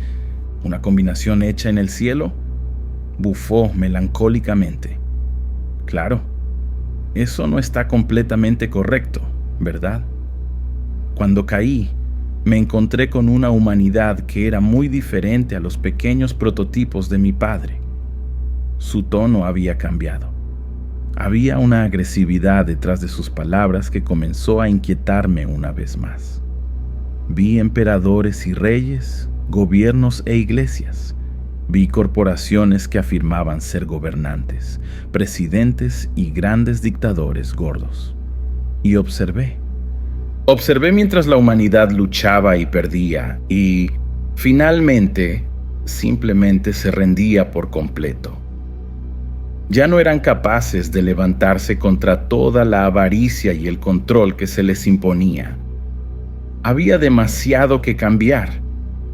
¿Una combinación hecha en el cielo? Bufó melancólicamente. Claro, eso no está completamente correcto, ¿verdad? Cuando caí, me encontré con una humanidad que era muy diferente a los pequeños prototipos de mi padre. Su tono había cambiado. Había una agresividad detrás de sus palabras que comenzó a inquietarme una vez más. Vi emperadores y reyes, gobiernos e iglesias. Vi corporaciones que afirmaban ser gobernantes, presidentes y grandes dictadores gordos. Y observé mientras la humanidad luchaba y perdía y, finalmente, simplemente se rendía por completo. Ya no eran capaces de levantarse contra toda la avaricia y el control que se les imponía. Había demasiado que cambiar,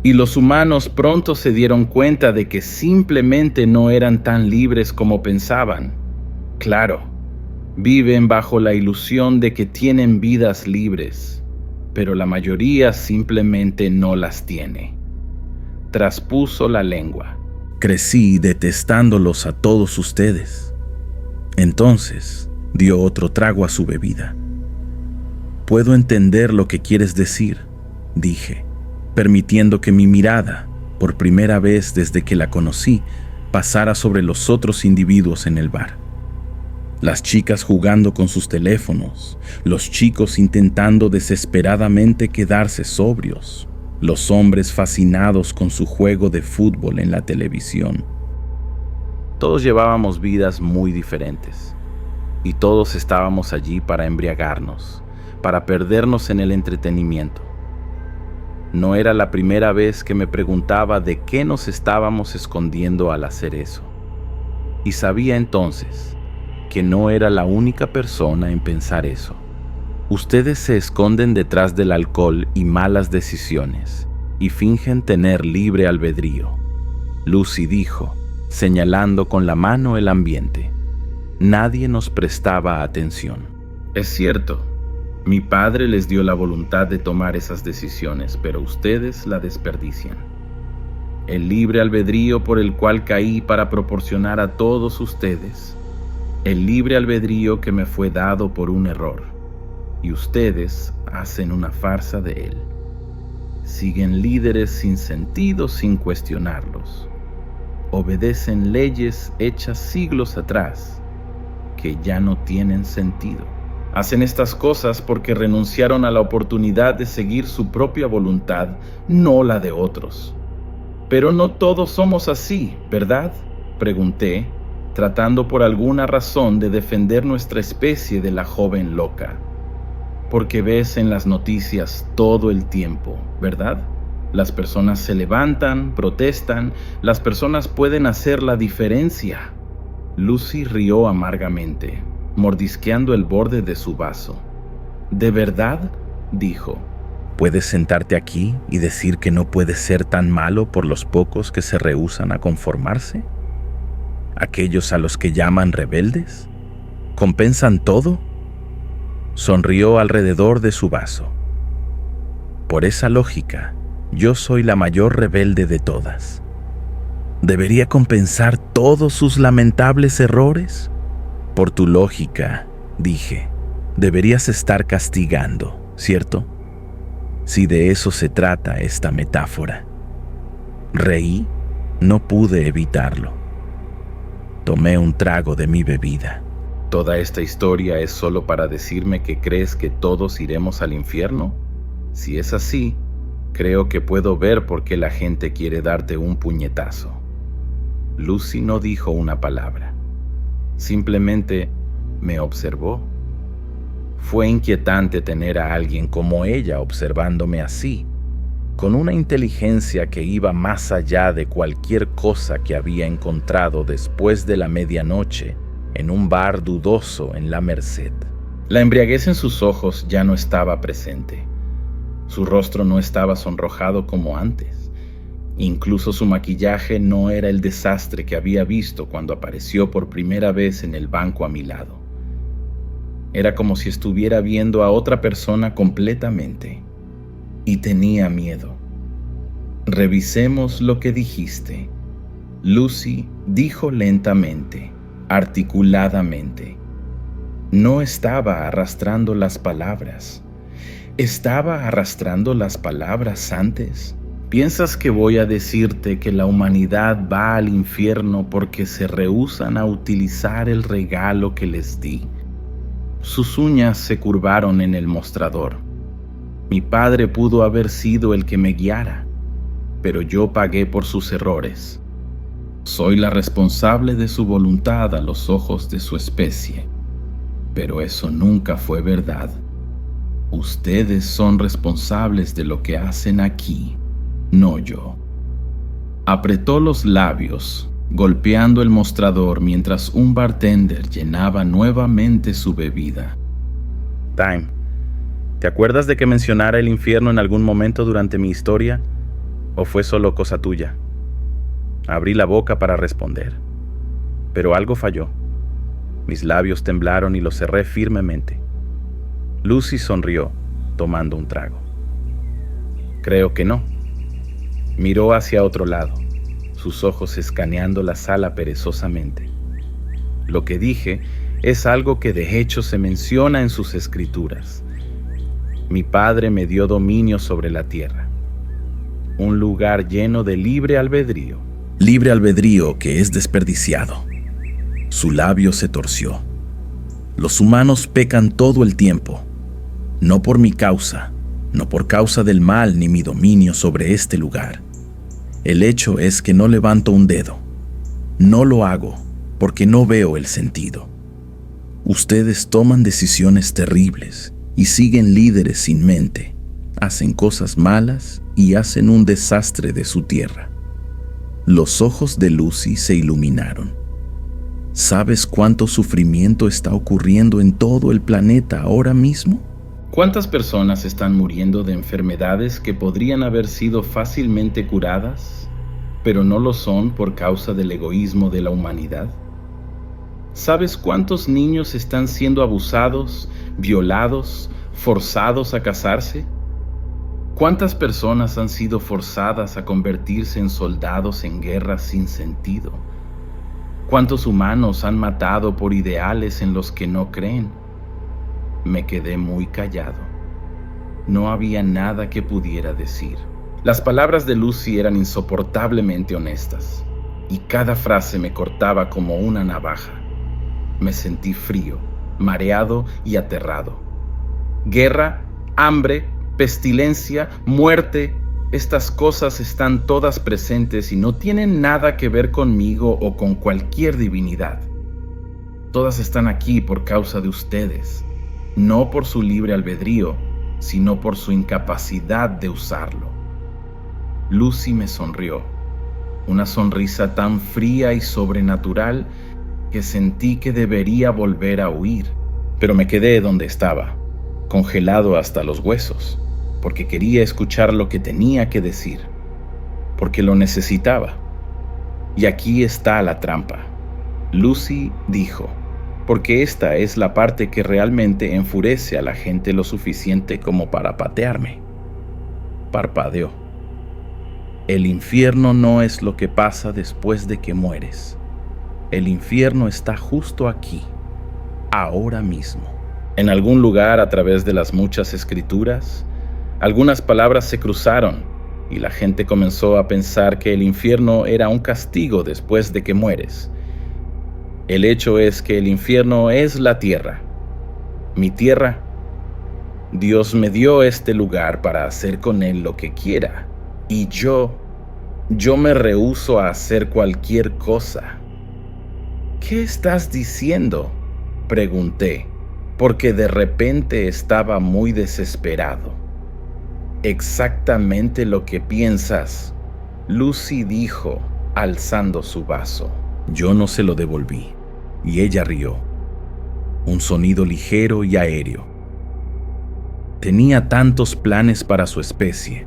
y los humanos pronto se dieron cuenta de que simplemente no eran tan libres como pensaban. Claro, viven bajo la ilusión de que tienen vidas libres, pero la mayoría simplemente no las tiene. Traspuso la lengua. Crecí detestándolos a todos ustedes. Entonces dio otro trago a su bebida. Puedo entender lo que quieres decir, dije, permitiendo que mi mirada, por primera vez desde que la conocí, pasara sobre los otros individuos en el bar. Las chicas jugando con sus teléfonos, los chicos intentando desesperadamente quedarse sobrios, los hombres fascinados con su juego de fútbol en la televisión. Todos llevábamos vidas muy diferentes, y todos estábamos allí para embriagarnos, para perdernos en el entretenimiento. No era la primera vez que me preguntaba de qué nos estábamos escondiendo al hacer eso, y sabía entonces que no era la única persona en pensar eso. Ustedes se esconden detrás del alcohol y malas decisiones y fingen tener libre albedrío, Lucy dijo, señalando con la mano el ambiente. Nadie nos prestaba atención. Es cierto, mi padre les dio la voluntad de tomar esas decisiones, pero ustedes la desperdician. El libre albedrío por el cual caí para proporcionar a todos ustedes, el libre albedrío que me fue dado por un error. Y ustedes hacen una farsa de él. Siguen líderes sin sentido sin cuestionarlos. Obedecen leyes hechas siglos atrás que ya no tienen sentido. Hacen estas cosas porque renunciaron a la oportunidad de seguir su propia voluntad, no la de otros. Pero no todos somos así, ¿verdad?, pregunté, tratando por alguna razón de defender nuestra especie de la joven loca. Porque ves en las noticias todo el tiempo, ¿verdad? Las personas se levantan, protestan, las personas pueden hacer la diferencia. Lucy rió amargamente, mordisqueando el borde de su vaso. ¿De verdad?, dijo. ¿Puedes sentarte aquí y decir que no puedes ser tan malo por los pocos que se rehúsan a conformarse? ¿Aquellos a los que llaman rebeldes? ¿Compensan todo? Sonrió alrededor de su vaso. Por esa lógica, yo soy la mayor rebelde de todas. ¿Debería compensar todos sus lamentables errores? Por tu lógica, dije, deberías estar castigando, ¿cierto? Si de eso se trata esta metáfora. Reí, no pude evitarlo. Tomé un trago de mi bebida. ¿Toda esta historia es solo para decirme que crees que todos iremos al infierno? Si es así, creo que puedo ver por qué la gente quiere darte un puñetazo. Lucy no dijo una palabra. Simplemente me observó. Fue inquietante tener a alguien como ella observándome así, con una inteligencia que iba más allá de cualquier cosa que había encontrado después de la medianoche en un bar dudoso en la Merced. La embriaguez en sus ojos ya no estaba presente. Su rostro no estaba sonrojado como antes. Incluso su maquillaje no era el desastre que había visto cuando apareció por primera vez en el banco a mi lado. Era como si estuviera viendo a otra persona completamente. Y tenía miedo. Revisemos lo que dijiste. Lucy dijo lentamente, articuladamente. No estaba arrastrando las palabras. ¿Estaba arrastrando las palabras antes? ¿Piensas que voy a decirte que la humanidad va al infierno porque se rehúsan a utilizar el regalo que les di? Sus uñas se curvaron en el mostrador. Mi padre pudo haber sido el que me guiara, pero yo pagué por sus errores. Soy la responsable de su voluntad a los ojos de su especie, pero eso nunca fue verdad. Ustedes son responsables de lo que hacen aquí, no yo. Apretó los labios, golpeando el mostrador mientras un bartender llenaba nuevamente su bebida. Time, ¿te acuerdas de que mencionara el infierno en algún momento durante mi historia? ¿O fue solo cosa tuya? Abrí la boca para responder, pero algo falló. Mis labios temblaron y los cerré firmemente. Lucy sonrió, tomando un trago. Creo que no. Miró hacia otro lado, sus ojos escaneando la sala perezosamente. Lo que dije es algo que de hecho se menciona en sus escrituras. Mi padre me dio dominio sobre la tierra, un lugar lleno de libre albedrío. Libre albedrío que es desperdiciado. Su labio se torció. Los humanos pecan todo el tiempo, no por mi causa, no por causa del mal ni mi dominio sobre este lugar. El hecho es que no levanto un dedo. No lo hago porque no veo el sentido. Ustedes toman decisiones terribles y siguen líderes sin mente. Hacen cosas malas y hacen un desastre de su tierra. Los ojos de Lucy se iluminaron. ¿Sabes cuánto sufrimiento está ocurriendo en todo el planeta ahora mismo? ¿Cuántas personas están muriendo de enfermedades que podrían haber sido fácilmente curadas, pero no lo son por causa del egoísmo de la humanidad? ¿Sabes cuántos niños están siendo abusados, violados, forzados a casarse? ¿Cuántas personas han sido forzadas a convertirse en soldados en guerras sin sentido? ¿Cuántos humanos han matado por ideales en los que no creen? Me quedé muy callado. No había nada que pudiera decir. Las palabras de Lucy eran insoportablemente honestas, y cada frase me cortaba como una navaja. Me sentí frío, mareado y aterrado. Guerra, hambre, pestilencia, muerte, estas cosas están todas presentes y no tienen nada que ver conmigo o con cualquier divinidad. Todas están aquí por causa de ustedes, no por su libre albedrío, sino por su incapacidad de usarlo. Lucy me sonrió, una sonrisa tan fría y sobrenatural que sentí que debería volver a huir, pero me quedé donde estaba, congelado hasta los huesos, porque quería escuchar lo que tenía que decir, porque lo necesitaba. Y aquí está la trampa. Lucy dijo, porque esta es la parte que realmente enfurece a la gente lo suficiente como para patearme. Parpadeó. El infierno no es lo que pasa después de que mueres. El infierno está justo aquí, ahora mismo. En algún lugar a través de las muchas escrituras, algunas palabras se cruzaron y la gente comenzó a pensar que el infierno era un castigo después de que mueres. El hecho es que el infierno es la tierra, mi tierra. Dios me dio este lugar para hacer con él lo que quiera, y yo me rehúso a hacer cualquier cosa. ¿Qué estás diciendo?, pregunté, porque de repente estaba muy desesperado. Exactamente lo que piensas, Lucy dijo, alzando su vaso. Yo no se lo devolví, y ella rió. Un sonido ligero y aéreo. Tenía tantos planes para su especie.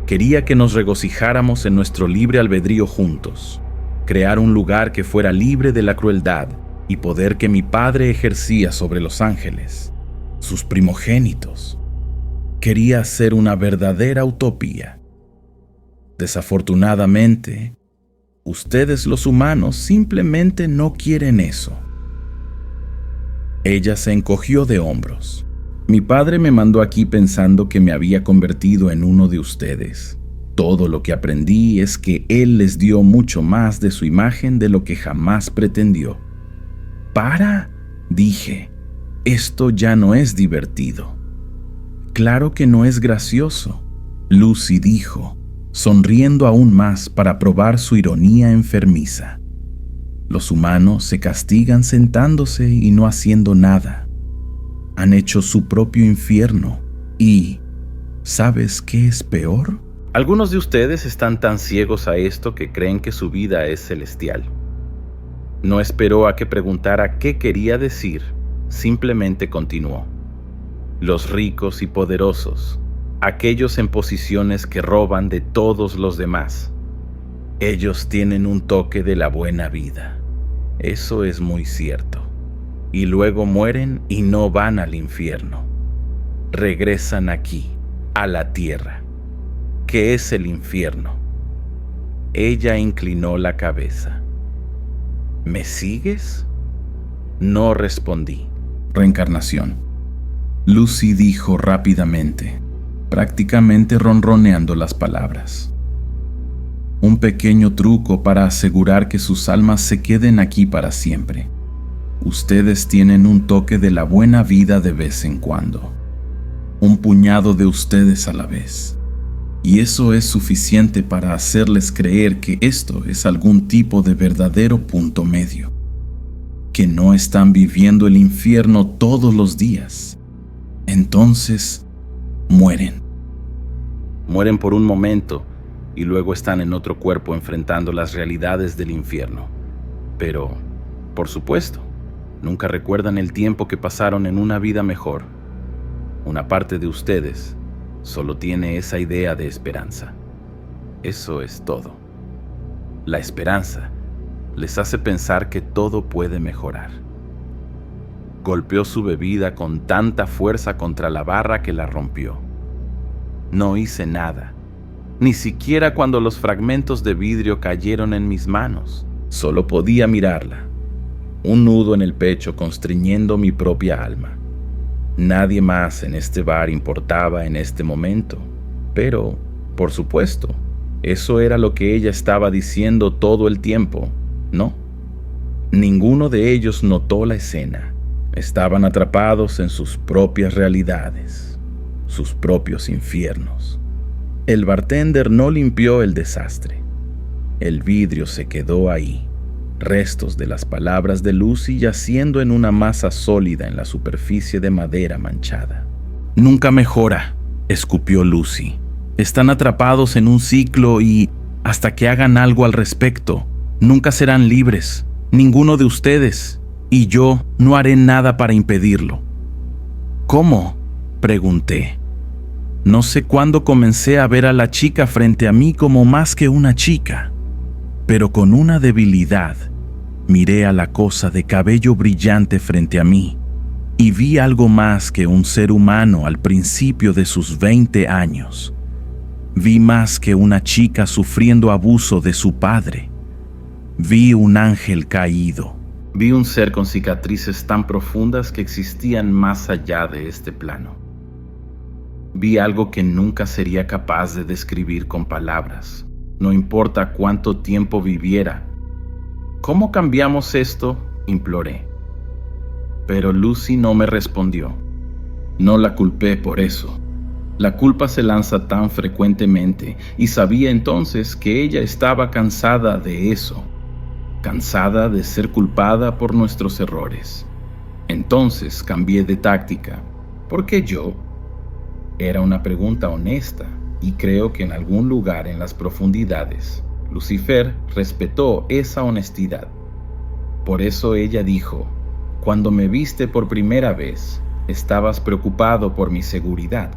Quería que nos regocijáramos en nuestro libre albedrío juntos, crear un lugar que fuera libre de la crueldad y poder que mi padre ejercía sobre los ángeles, sus primogénitos. Quería hacer una verdadera utopía. Desafortunadamente, ustedes los humanos simplemente no quieren eso. Ella se encogió de hombros. Mi padre me mandó aquí pensando que me había convertido en uno de ustedes. Todo lo que aprendí es que él les dio mucho más de su imagen de lo que jamás pretendió. Dije, esto ya no es divertido. Claro que no es gracioso, Lucy dijo, sonriendo aún más para probar su ironía enfermiza. Los humanos se castigan sentándose y no haciendo nada. Han hecho su propio infierno y, ¿sabes qué es peor? Algunos de ustedes están tan ciegos a esto que creen que su vida es celestial. No esperó a que preguntara qué quería decir, simplemente continuó. Los ricos y poderosos, aquellos en posiciones que roban de todos los demás, ellos tienen un toque de la buena vida. Eso es muy cierto. Y luego mueren y no van al infierno. Regresan aquí, a la tierra, que es el infierno. Ella inclinó la cabeza. ¿Me sigues? No respondí. Reencarnación. Lucy dijo rápidamente, prácticamente ronroneando las palabras. Un pequeño truco para asegurar que sus almas se queden aquí para siempre. Ustedes tienen un toque de la buena vida de vez en cuando. Un puñado de ustedes a la vez. Y eso es suficiente para hacerles creer que esto es algún tipo de verdadero punto medio. Que no están viviendo el infierno todos los días. Entonces, mueren. Mueren por un momento y luego están en otro cuerpo enfrentando las realidades del infierno. Pero, por supuesto, nunca recuerdan el tiempo que pasaron en una vida mejor. Una parte de ustedes solo tiene esa idea de esperanza. Eso es todo. La esperanza les hace pensar que todo puede mejorar. Golpeó su bebida con tanta fuerza contra la barra que la rompió. No hice nada, ni siquiera cuando los fragmentos de vidrio cayeron en mis manos. Solo podía mirarla, un nudo en el pecho constriñendo mi propia alma. Nadie más en este bar importaba en este momento, pero, por supuesto, eso era lo que ella estaba diciendo todo el tiempo, ¿no? Ninguno de ellos notó la escena. Estaban atrapados en sus propias realidades, sus propios infiernos. El bartender no limpió el desastre. El vidrio se quedó ahí, restos de las palabras de Lucy yaciendo en una masa sólida en la superficie de madera manchada. Nunca mejora, escupió Lucy. Están atrapados en un ciclo y, hasta que hagan algo al respecto, nunca serán libres, ninguno de ustedes. Y yo no haré nada para impedirlo. ¿Cómo?, pregunté. No sé cuándo comencé a ver a la chica frente a mí como más que una chica, pero con una debilidad Miré a la cosa de cabello brillante frente a mí y vi algo más que un ser humano al principio de sus 20 años. Vi más que una chica sufriendo abuso de su padre. Vi un ángel caído. Vi un ser con cicatrices tan profundas que existían más allá de este plano. Vi algo que nunca sería capaz de describir con palabras, no importa cuánto tiempo viviera. ¿Cómo cambiamos esto?, imploré. Pero Lucy no me respondió. No la culpé por eso. La culpa se lanza tan frecuentemente y sabía entonces que ella estaba cansada de eso, cansada de ser culpada por nuestros errores. Entonces cambié de táctica. ¿Por qué yo? Era una pregunta honesta y creo que en algún lugar en las profundidades, Lucifer respetó esa honestidad. Por eso ella dijo: cuando me viste por primera vez, estabas preocupado por mi seguridad.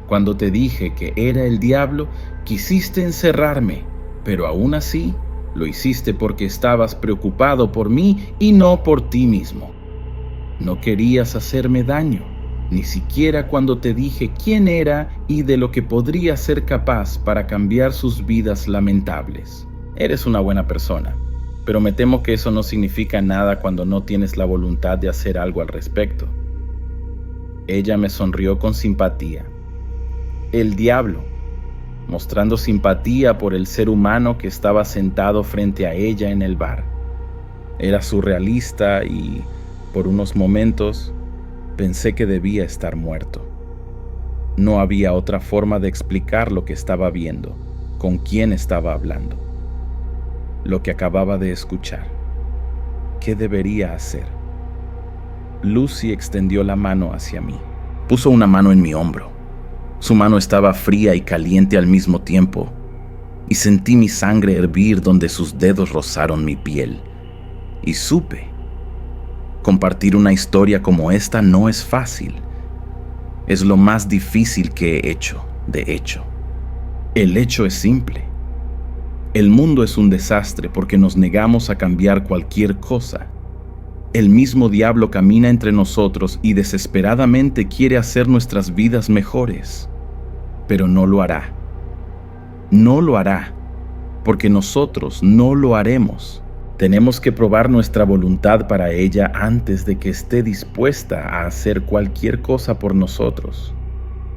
Cuando te dije que era el diablo, quisiste encerrarme, pero aún así lo hiciste porque estabas preocupado por mí y no por ti mismo. No querías hacerme daño, ni siquiera cuando te dije quién era y de lo que podría ser capaz para cambiar sus vidas lamentables. Eres una buena persona, pero me temo que eso no significa nada cuando no tienes la voluntad de hacer algo al respecto. Ella me sonrió con simpatía. El diablo, mostrando simpatía por el ser humano que estaba sentado frente a ella en el bar. Era surrealista y, por unos momentos, pensé que debía estar muerto. No había otra forma de explicar lo que estaba viendo, con quién estaba hablando, lo que acababa de escuchar. ¿Qué debería hacer? Lucy extendió la mano hacia mí. Puso una mano en mi hombro. Su mano estaba fría y caliente al mismo tiempo, y sentí mi sangre hervir donde sus dedos rozaron mi piel. Y supe. Compartir una historia como esta no es fácil. Es lo más difícil que he hecho, de hecho. El hecho es simple. El mundo es un desastre porque nos negamos a cambiar cualquier cosa. El mismo diablo camina entre nosotros y desesperadamente quiere hacer nuestras vidas mejores. Pero no lo hará. No lo hará, porque nosotros no lo haremos. Tenemos que probar nuestra voluntad para ella antes de que esté dispuesta a hacer cualquier cosa por nosotros.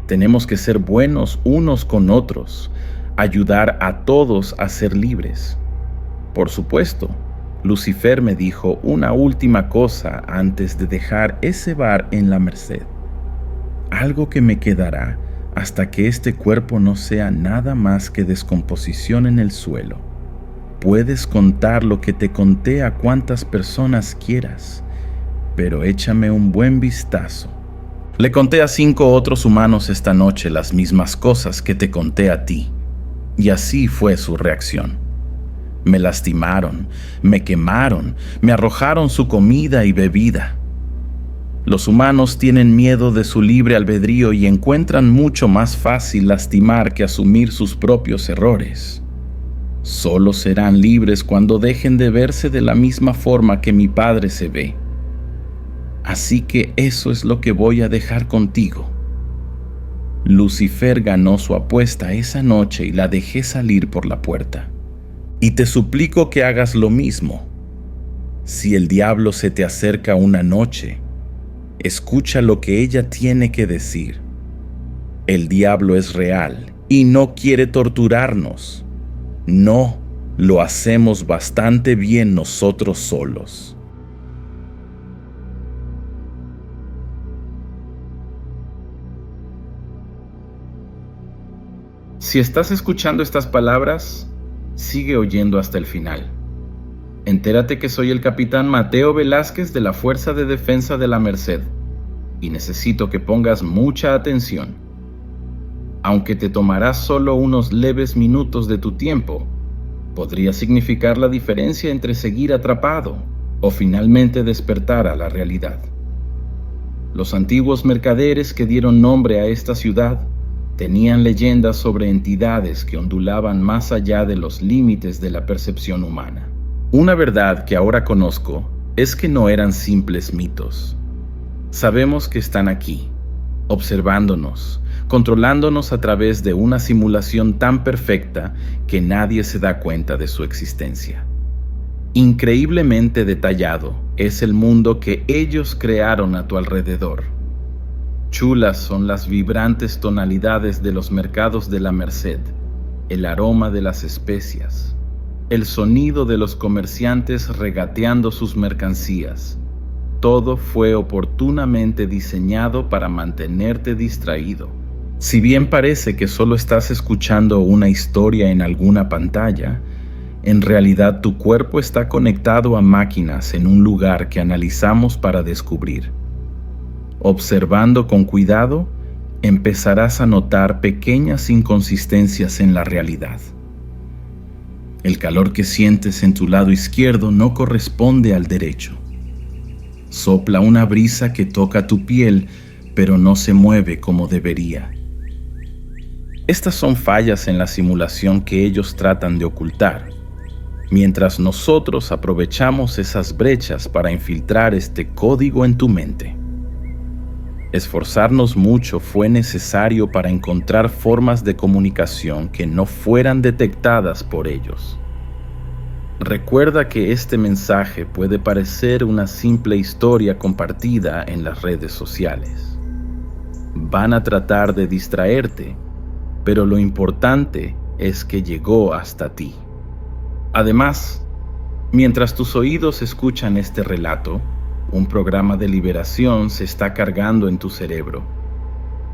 Tenemos que ser buenos unos con otros, ayudar a todos a ser libres. Por supuesto, Lucifer me dijo una última cosa antes de dejar ese bar en la Merced. Algo que me quedará hasta que este cuerpo no sea nada más que descomposición en el suelo. Puedes contar lo que te conté a cuantas personas quieras, pero échame un buen vistazo. Le conté a 5 otros humanos esta noche las mismas cosas que te conté a ti, y así fue su reacción. Me lastimaron, me quemaron, me arrojaron su comida y bebida. Los humanos tienen miedo de su libre albedrío y encuentran mucho más fácil lastimar que asumir sus propios errores. Solo serán libres cuando dejen de verse de la misma forma que mi Padre se ve. Así que eso es lo que voy a dejar contigo. Lucifer ganó su apuesta esa noche y la dejé salir por la puerta. Y te suplico que hagas lo mismo. Si el diablo se te acerca una noche, escucha lo que ella tiene que decir. El diablo es real y no quiere torturarnos. No, lo hacemos bastante bien nosotros solos. Si estás escuchando estas palabras, sigue oyendo hasta el final. Entérate que soy el capitán Mateo Velázquez de la Fuerza de Defensa de la Merced y necesito que pongas mucha atención. Aunque te tomará solo unos leves minutos de tu tiempo, podría significar la diferencia entre seguir atrapado o finalmente despertar a la realidad. Los antiguos mercaderes que dieron nombre a esta ciudad tenían leyendas sobre entidades que ondulaban más allá de los límites de la percepción humana. Una verdad que ahora conozco es que no eran simples mitos. Sabemos que están aquí, observándonos, controlándonos a través de una simulación tan perfecta que nadie se da cuenta de su existencia. Increíblemente detallado es el mundo que ellos crearon a tu alrededor. Chulas son las vibrantes tonalidades de los mercados de la Merced, el aroma de las especias, el sonido de los comerciantes regateando sus mercancías. Todo fue oportunamente diseñado para mantenerte distraído. Si bien parece que solo estás escuchando una historia en alguna pantalla, en realidad tu cuerpo está conectado a máquinas en un lugar que analizamos para descubrir. Observando con cuidado, empezarás a notar pequeñas inconsistencias en la realidad. El calor que sientes en tu lado izquierdo no corresponde al derecho. Sopla una brisa que toca tu piel, pero no se mueve como debería. Estas son fallas en la simulación que ellos tratan de ocultar, mientras nosotros aprovechamos esas brechas para infiltrar este código en tu mente. Esforzarnos mucho fue necesario para encontrar formas de comunicación que no fueran detectadas por ellos. Recuerda que este mensaje puede parecer una simple historia compartida en las redes sociales. Van a tratar de distraerte, pero lo importante es que llegó hasta ti. Además, mientras tus oídos escuchan este relato, un programa de liberación se está cargando en tu cerebro.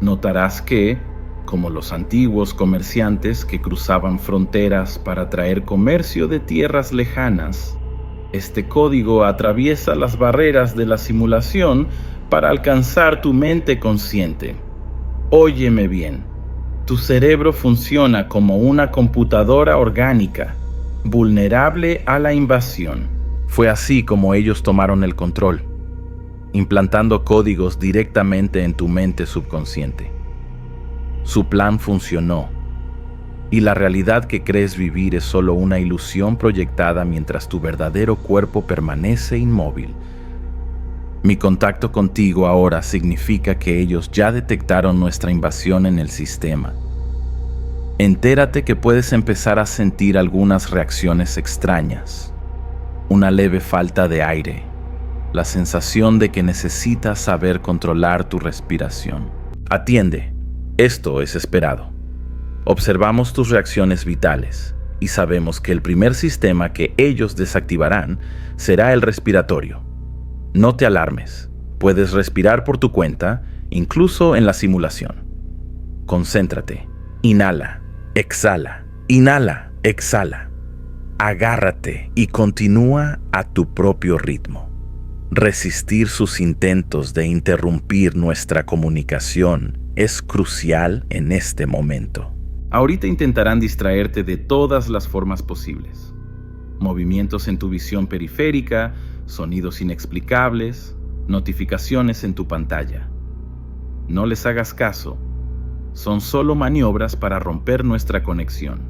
Notarás que, como los antiguos comerciantes que cruzaban fronteras para traer comercio de tierras lejanas, este código atraviesa las barreras de la simulación para alcanzar tu mente consciente. Óyeme bien, tu cerebro funciona como una computadora orgánica, vulnerable a la invasión. Fue así como ellos tomaron el control, implantando códigos directamente en tu mente subconsciente. Su plan funcionó, y la realidad que crees vivir es solo una ilusión proyectada mientras tu verdadero cuerpo permanece inmóvil. Mi contacto contigo ahora significa que ellos ya detectaron nuestra invasión en el sistema. Entérate que puedes empezar a sentir algunas reacciones extrañas. Una leve falta de aire, la sensación de que necesitas saber controlar tu respiración. Atiende, esto es esperado. Observamos tus reacciones vitales y sabemos que el primer sistema que ellos desactivarán será el respiratorio. No te alarmes, puedes respirar por tu cuenta, incluso en la simulación. Concéntrate, inhala, exhala, inhala, exhala. Agárrate y continúa a tu propio ritmo. Resistir sus intentos de interrumpir nuestra comunicación es crucial en este momento. Ahorita intentarán distraerte de todas las formas posibles. Movimientos en tu visión periférica, sonidos inexplicables, notificaciones en tu pantalla. No les hagas caso. Son solo maniobras para romper nuestra conexión.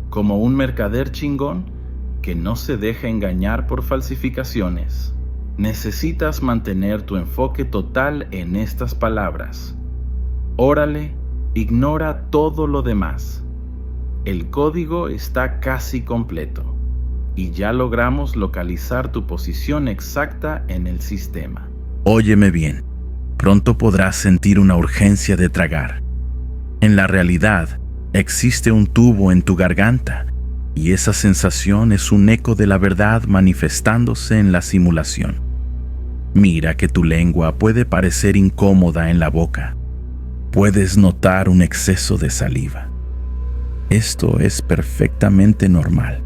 Como un mercader chingón que no se deja engañar por falsificaciones, necesitas mantener tu enfoque total en estas palabras. Órale, ignora todo lo demás. El código está casi completo y ya logramos localizar tu posición exacta en el sistema. Óyeme bien, pronto podrás sentir una urgencia de tragar. En la realidad, existe un tubo en tu garganta y esa sensación es un eco de la verdad manifestándose en la simulación. Mira que tu lengua puede parecer incómoda en la boca. Puedes notar un exceso de saliva. Esto es perfectamente normal.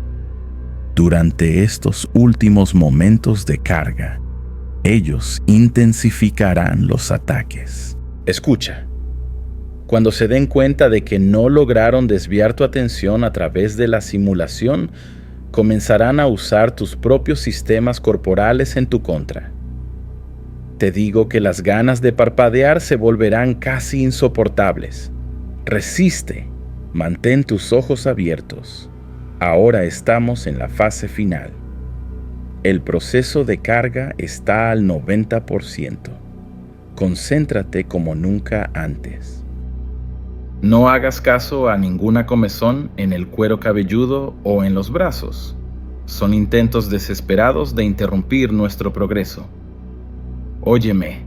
Durante estos últimos momentos de carga, ellos intensificarán los ataques. Escucha. Cuando se den cuenta de que no lograron desviar tu atención a través de la simulación, comenzarán a usar tus propios sistemas corporales en tu contra. Te digo que las ganas de parpadear se volverán casi insoportables. Resiste, mantén tus ojos abiertos. Ahora estamos en la fase final. El proceso de carga está al 90%. Concéntrate como nunca antes. No hagas caso a ninguna comezón en el cuero cabelludo o en los brazos. Son intentos desesperados de interrumpir nuestro progreso. Óyeme,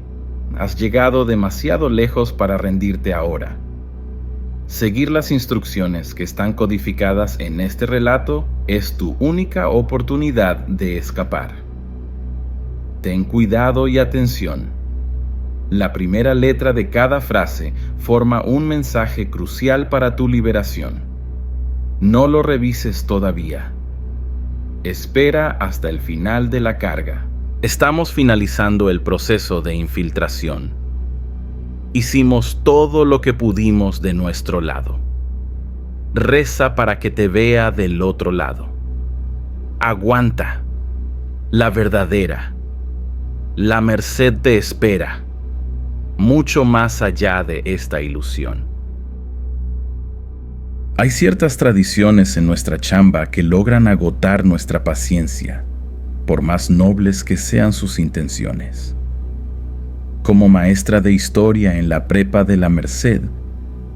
has llegado demasiado lejos para rendirte ahora. Seguir las instrucciones que están codificadas en este relato es tu única oportunidad de escapar. Ten cuidado y atención. La primera letra de cada frase forma un mensaje crucial para tu liberación. No lo revises todavía. Espera hasta el final de la carga. Estamos finalizando el proceso de infiltración. Hicimos todo lo que pudimos de nuestro lado. Reza para que te vea del otro lado. Aguanta. La verdadera. La merced te espera. Mucho más allá de esta ilusión. Hay ciertas tradiciones en nuestra chamba que logran agotar nuestra paciencia, por más nobles que sean sus intenciones. Como maestra de historia en la prepa de la Merced,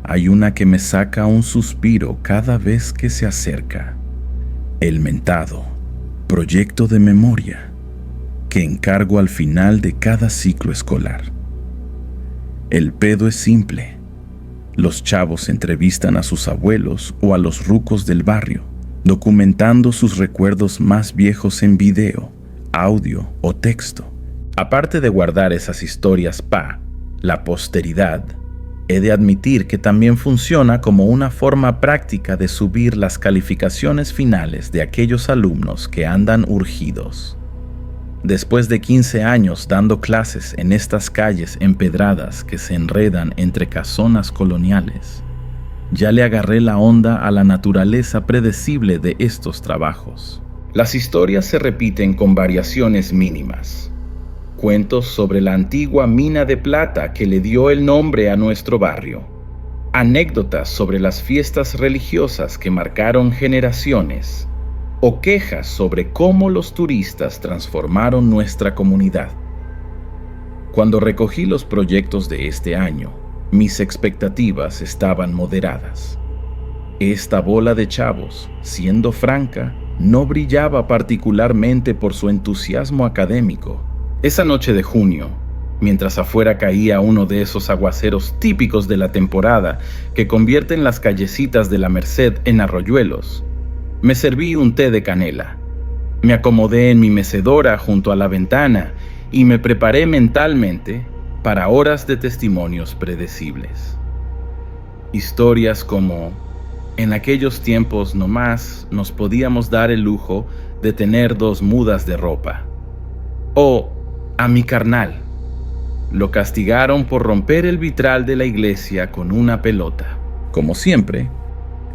hay una que me saca un suspiro cada vez que se acerca. El mentado proyecto de memoria que encargo al final de cada ciclo escolar. El pedo es simple. Los chavos entrevistan a sus abuelos o a los rucos del barrio, documentando sus recuerdos más viejos en video, audio o texto. Aparte de guardar esas historias para la posteridad, he de admitir que también funciona como una forma práctica de subir las calificaciones finales de aquellos alumnos que andan urgidos. Después de 15 años dando clases en estas calles empedradas que se enredan entre casonas coloniales, ya le agarré la onda a la naturaleza predecible de estos trabajos. Las historias se repiten con variaciones mínimas. Cuentos sobre la antigua mina de plata que le dio el nombre a nuestro barrio. Anécdotas sobre las fiestas religiosas que marcaron generaciones. O quejas sobre cómo los turistas transformaron nuestra comunidad. Cuando recogí los proyectos de este año, mis expectativas estaban moderadas. Esta bola de chavos, siendo franca, no brillaba particularmente por su entusiasmo académico. Esa noche de junio, mientras afuera caía uno de esos aguaceros típicos de la temporada que convierten las callecitas de la Merced en arroyuelos, me serví un té de canela. Me acomodé en mi mecedora junto a la ventana y me preparé mentalmente para horas de testimonios predecibles. Historias como: en aquellos tiempos nomás nos podíamos dar el lujo de tener 2 mudas de ropa. O: a mi carnal lo castigaron por romper el vitral de la iglesia con una pelota. Como siempre,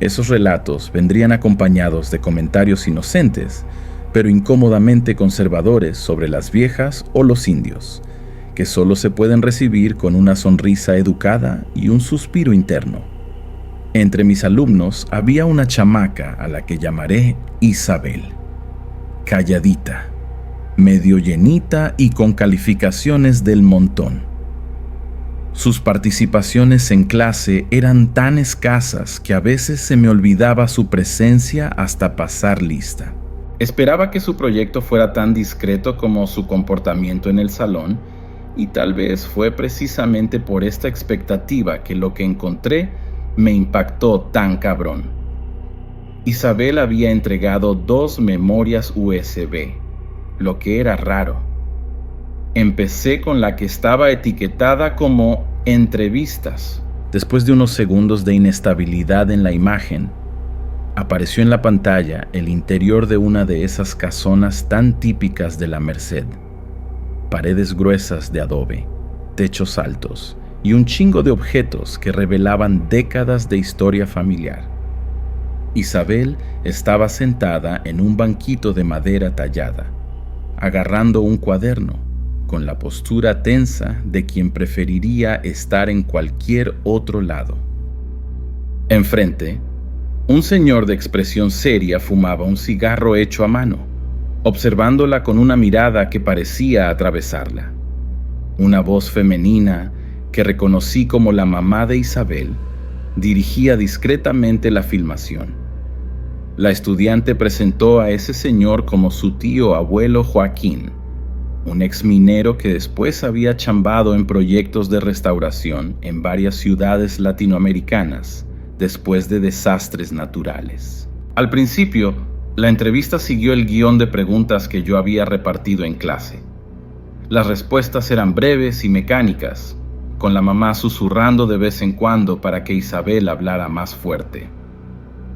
esos relatos vendrían acompañados de comentarios inocentes, pero incómodamente conservadores sobre las viejas o los indios, que solo se pueden recibir con una sonrisa educada y un suspiro interno. Entre mis alumnos había una chamaca a la que llamaré Isabel. Calladita, medio llenita y con calificaciones del montón. Sus participaciones en clase eran tan escasas que a veces se me olvidaba su presencia hasta pasar lista. Esperaba que su proyecto fuera tan discreto como su comportamiento en el salón, y tal vez fue precisamente por esta expectativa que lo que encontré me impactó tan cabrón. Isabel había entregado 2 memorias USB, lo que era raro. Empecé con la que estaba etiquetada como entrevistas. Después de unos segundos de inestabilidad en la imagen, apareció en la pantalla el interior de una de esas casonas tan típicas de la Merced. Paredes gruesas de adobe, techos altos y un chingo de objetos que revelaban décadas de historia familiar. Isabel estaba sentada en un banquito de madera tallada, agarrando un cuaderno, con la postura tensa de quien preferiría estar en cualquier otro lado. Enfrente, Un señor de expresión seria fumaba un cigarro hecho a mano, observándola con una mirada que parecía atravesarla. Una voz femenina, que reconocí como la mamá de Isabel, dirigía discretamente la filmación. La estudiante presentó a ese señor como su tío abuelo Joaquín, un exminero que después había chambado en proyectos de restauración en varias ciudades latinoamericanas después de desastres naturales. Al principio, la entrevista siguió el guión de preguntas que yo había repartido en clase. Las respuestas eran breves y mecánicas, con la mamá susurrando de vez en cuando para que Isabel hablara más fuerte.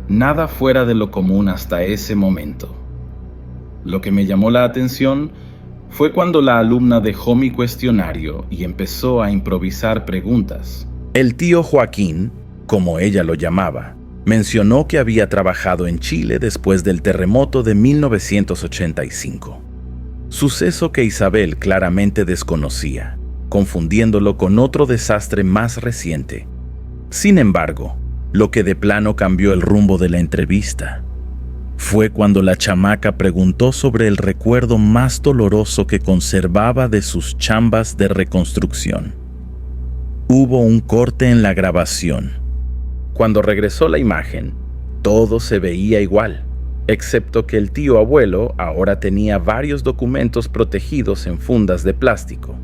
Nada fuera de lo común hasta ese momento. Lo que me llamó la atención fue cuando la alumna dejó mi cuestionario y empezó a improvisar preguntas. El tío Joaquín, como ella lo llamaba, mencionó que había trabajado en Chile después del terremoto de 1985. Suceso que Isabel claramente desconocía, confundiéndolo con otro desastre más reciente. Sin embargo, lo que de plano cambió el rumbo de la entrevista fue cuando la chamaca preguntó sobre el recuerdo más doloroso que conservaba de sus chambas de reconstrucción. Hubo un corte en la grabación. Cuando regresó la imagen, todo se veía igual, excepto que el tío abuelo ahora tenía varios documentos protegidos en fundas de plástico.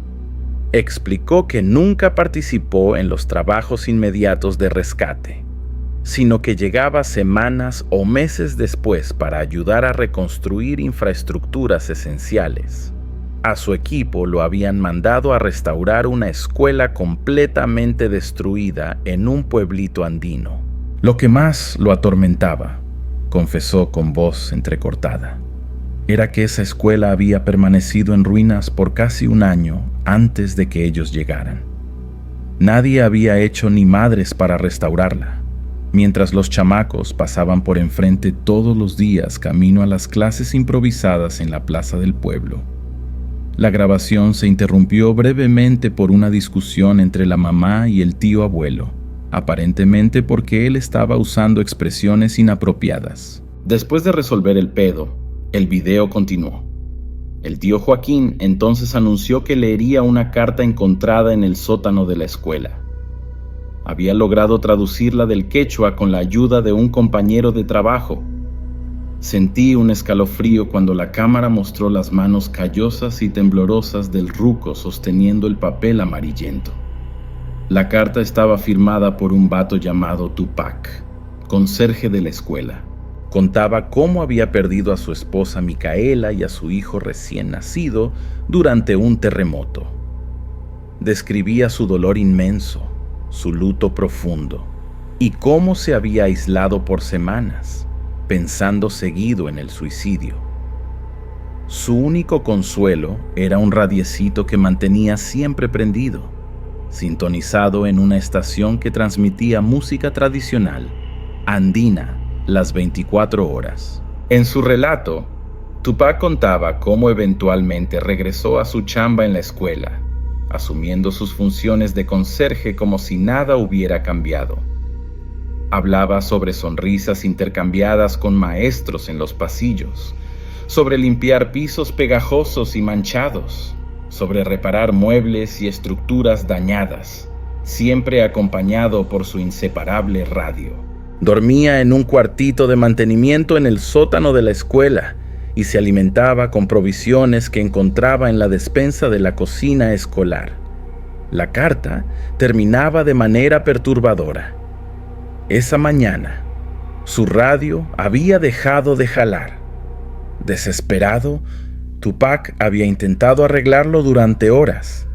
Explicó que nunca participó en los trabajos inmediatos de rescate, sino que llegaba semanas o meses después para ayudar a reconstruir infraestructuras esenciales. A su equipo lo habían mandado a restaurar una escuela completamente destruida en un pueblito andino. Lo que más lo atormentaba, confesó con voz entrecortada, era que esa escuela había permanecido en ruinas por casi un año antes de que ellos llegaran. Nadie había hecho ni madres para restaurarla, mientras los chamacos pasaban por enfrente todos los días camino a las clases improvisadas en la plaza del pueblo. La grabación se interrumpió brevemente por una discusión entre la mamá y el tío abuelo, aparentemente porque él estaba usando expresiones inapropiadas. Después de resolver el pedo, el video continuó. El tío Joaquín entonces anunció que leería una carta encontrada en el sótano de la escuela. Había logrado traducirla del quechua con la ayuda de un compañero de trabajo. Sentí un escalofrío cuando la cámara mostró las manos callosas y temblorosas del ruco sosteniendo el papel amarillento. La carta estaba firmada por un vato llamado Tupac, conserje de la escuela. Contaba cómo había perdido a su esposa Micaela y a su hijo recién nacido durante un terremoto. Describía su dolor inmenso, su luto profundo, y cómo se había aislado por semanas, pensando seguido en el suicidio. Su único consuelo era un radiecito que mantenía siempre prendido, sintonizado en una estación que transmitía música tradicional, andina, las 24 horas. En su relato, Tupac contaba cómo eventualmente regresó a su chamba en la escuela, asumiendo sus funciones de conserje como si nada hubiera cambiado. Hablaba sobre sonrisas intercambiadas con maestros en los pasillos, sobre limpiar pisos pegajosos y manchados, sobre reparar muebles y estructuras dañadas, siempre acompañado por su inseparable radio. Dormía en un cuartito de mantenimiento en el sótano de la escuela y se alimentaba con provisiones que encontraba en la despensa de la cocina escolar. La carta terminaba de manera perturbadora. Esa mañana, su radio había dejado de jalar. Desesperado, Tupac había intentado arreglarlo durante horas.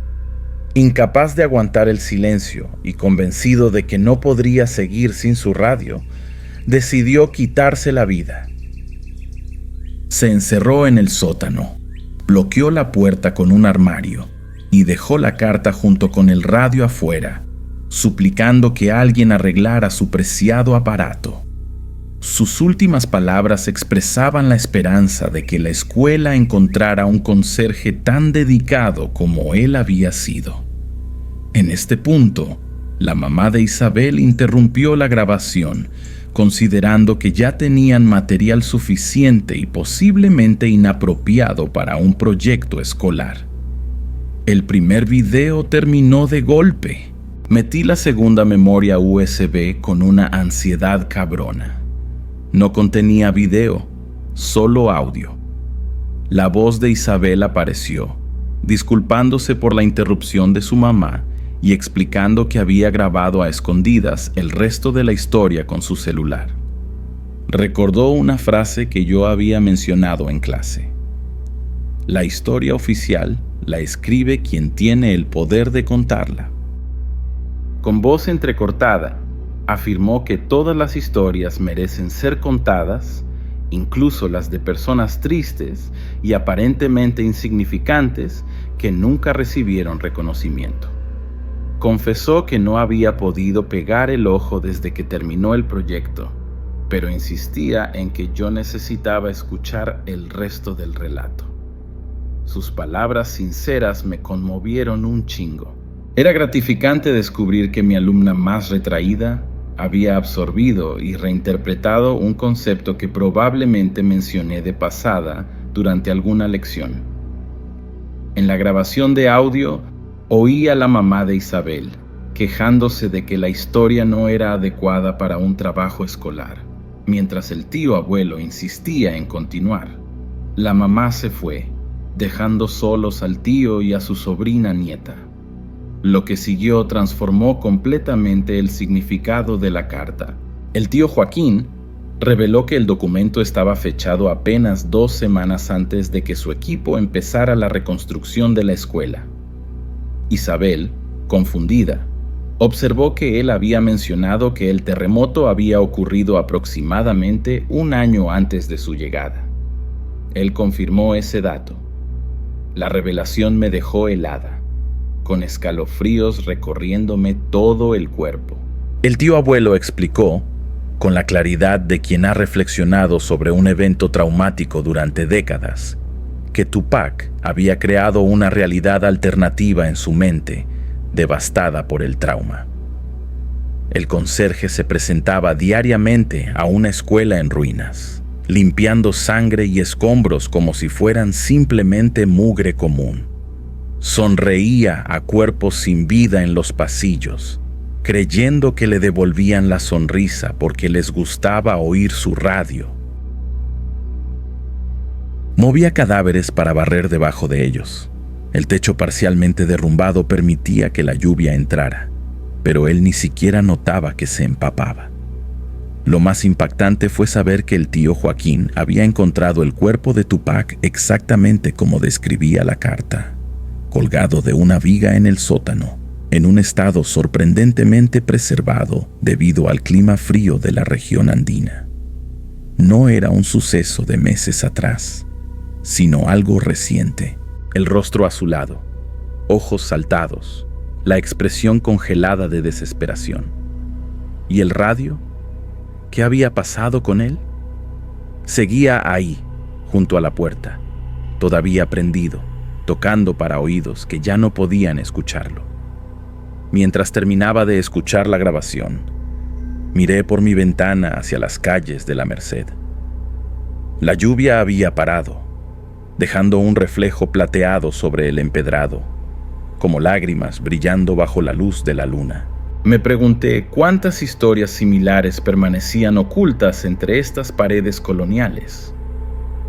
Incapaz de aguantar el silencio y convencido de que no podría seguir sin su radio, decidió quitarse la vida. Se encerró en el sótano, bloqueó la puerta con un armario y dejó la carta junto con el radio afuera, suplicando que alguien arreglara su preciado aparato. Sus últimas palabras expresaban la esperanza de que la escuela encontrara un conserje tan dedicado como él había sido. En este punto, la mamá de Isabel interrumpió la grabación considerando que ya tenían material suficiente y posiblemente inapropiado para un proyecto escolar. El primer video terminó de golpe. Metí la segunda memoria USB con una ansiedad cabrona. No contenía video, solo audio. La voz de Isabel apareció, disculpándose por la interrupción de su mamá y explicando que había grabado a escondidas el resto de la historia con su celular. Recordó una frase que yo había mencionado en clase. La historia oficial la escribe quien tiene el poder de contarla. Con voz entrecortada, afirmó que todas las historias merecen ser contadas, incluso las de personas tristes y aparentemente insignificantes que nunca recibieron reconocimiento. Confesó que no había podido pegar el ojo desde que terminó el proyecto, pero insistía en que yo necesitaba escuchar el resto del relato. Sus palabras sinceras me conmovieron un chingo. Era gratificante descubrir que mi alumna más retraída había absorbido y reinterpretado un concepto que probablemente mencioné de pasada durante alguna lección. En la grabación de audio, oí a la mamá de Isabel, quejándose de que la historia no era adecuada para un trabajo escolar, mientras el tío abuelo insistía en continuar. La mamá se fue, dejando solos al tío y a su sobrina nieta. Lo que siguió transformó completamente el significado de la carta. El tío Joaquín reveló que el documento estaba fechado apenas 2 semanas antes de que su equipo empezara la reconstrucción de la escuela. Isabel, confundida, observó que él había mencionado que el terremoto había ocurrido aproximadamente 1 año antes de su llegada. Él confirmó ese dato. La revelación me dejó helada, con escalofríos recorriéndome todo el cuerpo. El tío abuelo explicó, con la claridad de quien ha reflexionado sobre un evento traumático durante décadas, que Tupac había creado una realidad alternativa en su mente, devastada por el trauma. El conserje se presentaba diariamente a una escuela en ruinas, limpiando sangre y escombros como si fueran simplemente mugre común. Sonreía a cuerpos sin vida en los pasillos, creyendo que le devolvían la sonrisa porque les gustaba oír su radio. Movía cadáveres para barrer debajo de ellos. El techo parcialmente derrumbado permitía que la lluvia entrara, pero él ni siquiera notaba que se empapaba. Lo más impactante fue saber que el tío Joaquín había encontrado el cuerpo de Tupac exactamente como describía la carta, colgado de una viga en el sótano, en un estado sorprendentemente preservado debido al clima frío de la región andina. No era un suceso de meses atrás, sino algo reciente. El rostro azulado, ojos saltados, la expresión congelada de desesperación. ¿Y el radio? ¿Qué había pasado con él? Seguía ahí, junto a la puerta, todavía prendido, tocando para oídos que ya no podían escucharlo. Mientras terminaba de escuchar la grabación, miré por mi ventana hacia las calles de la Merced. La lluvia había parado, dejando un reflejo plateado sobre el empedrado, como lágrimas brillando bajo la luz de la luna. Me pregunté cuántas historias similares permanecían ocultas entre estas paredes coloniales.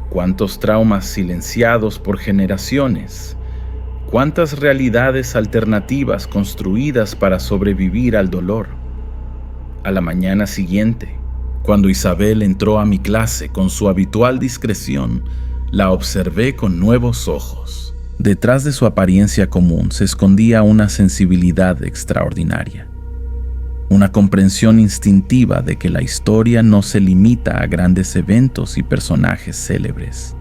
Cuántos traumas silenciados por generaciones. Cuántas realidades alternativas construidas para sobrevivir al dolor. A la mañana siguiente, cuando Isabel entró a mi clase con su habitual discreción, la observé con nuevos ojos. Detrás de su apariencia común se escondía una sensibilidad extraordinaria. Una comprensión instintiva de que la historia no se limita a grandes eventos y personajes célebres,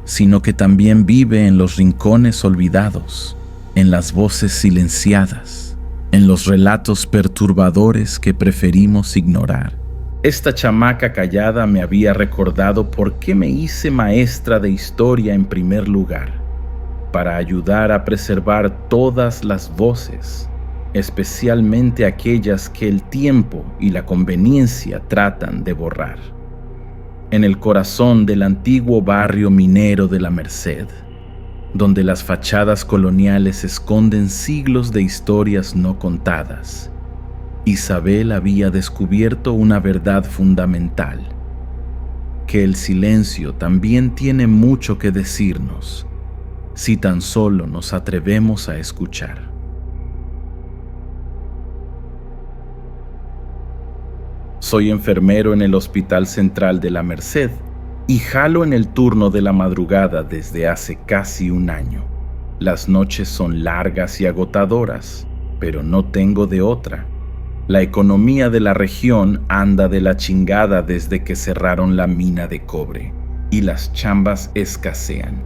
sino que también vive en los rincones olvidados, en las voces silenciadas, en los relatos perturbadores que preferimos ignorar. Esta chamaca callada me había recordado por qué me hice maestra de historia en primer lugar, para ayudar a preservar todas las voces, especialmente aquellas que el tiempo y la conveniencia tratan de borrar. En el corazón del antiguo barrio minero de la Merced, donde las fachadas coloniales esconden siglos de historias no contadas, Isabel había descubierto una verdad fundamental, que el silencio también tiene mucho que decirnos, si tan solo nos atrevemos a escuchar. Soy enfermero en el Hospital Central de la Merced y jalo en el turno de la madrugada desde hace casi un año. Las noches son largas y agotadoras, pero no tengo de otra. La economía de la región anda de la chingada desde que cerraron la mina de cobre y las chambas escasean.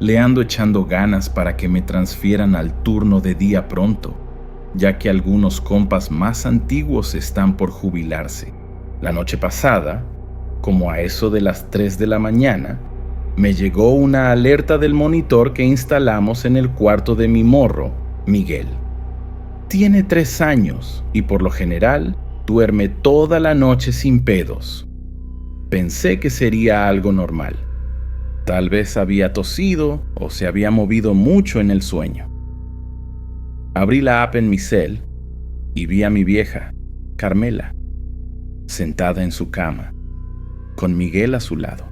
Le ando echando ganas para que me transfieran al turno de día pronto, ya que algunos compas más antiguos están por jubilarse. La noche pasada, como a eso de las 3 de la mañana, me llegó una alerta del monitor que instalamos en el cuarto de mi morro, Miguel. Tiene 3 años y por lo general duerme toda la noche sin pedos. Pensé que sería algo normal. Tal vez había tosido o se había movido mucho en el sueño. Abrí la app en mi cel y vi a mi vieja, Carmela, sentada en su cama, con Miguel a su lado.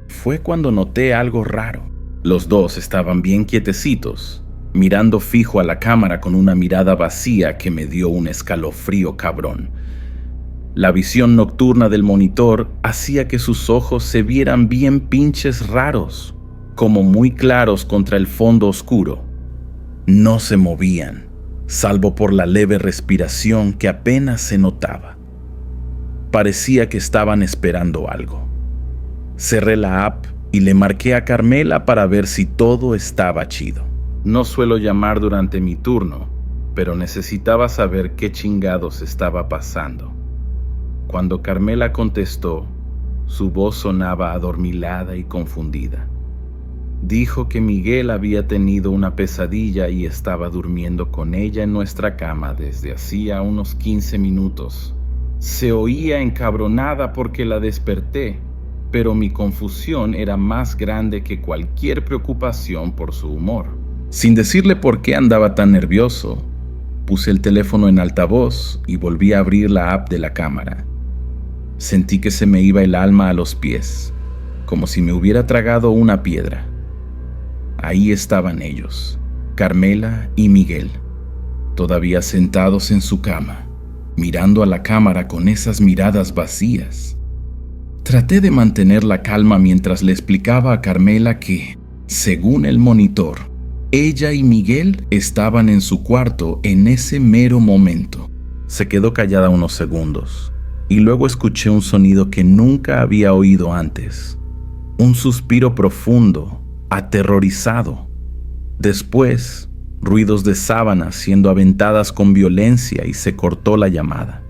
Fue cuando noté algo raro. Los dos estaban bien quietecitos, mirando fijo a la cámara con una mirada vacía que me dio un escalofrío cabrón. La visión nocturna del monitor hacía que sus ojos se vieran bien pinches raros, como muy claros contra el fondo oscuro. No se movían, salvo por la leve respiración que apenas se notaba. Parecía que estaban esperando algo. Cerré la app y le marqué a Carmela para ver si todo estaba chido. No suelo llamar durante mi turno, pero necesitaba saber qué chingados estaba pasando. Cuando Carmela contestó, su voz sonaba adormilada y confundida. Dijo que Miguel había tenido una pesadilla y estaba durmiendo con ella en nuestra cama desde hacía unos 15 minutos. Se oía encabronada porque la desperté, pero mi confusión era más grande que cualquier preocupación por su humor. Sin decirle por qué andaba tan nervioso, puse el teléfono en altavoz y volví a abrir la app de la cámara. Sentí que se me iba el alma a los pies, como si me hubiera tragado una piedra. Ahí estaban ellos, Carmela y Miguel, todavía sentados en su cama, mirando a la cámara con esas miradas vacías. Traté de mantener la calma mientras le explicaba a Carmela que, según el monitor, ella y Miguel estaban en su cuarto en ese mero momento. Se quedó callada unos segundos y luego escuché un sonido que nunca había oído antes. Un suspiro profundo, aterrorizado. Después, ruidos de sábanas siendo aventadas con violencia y se cortó la llamada.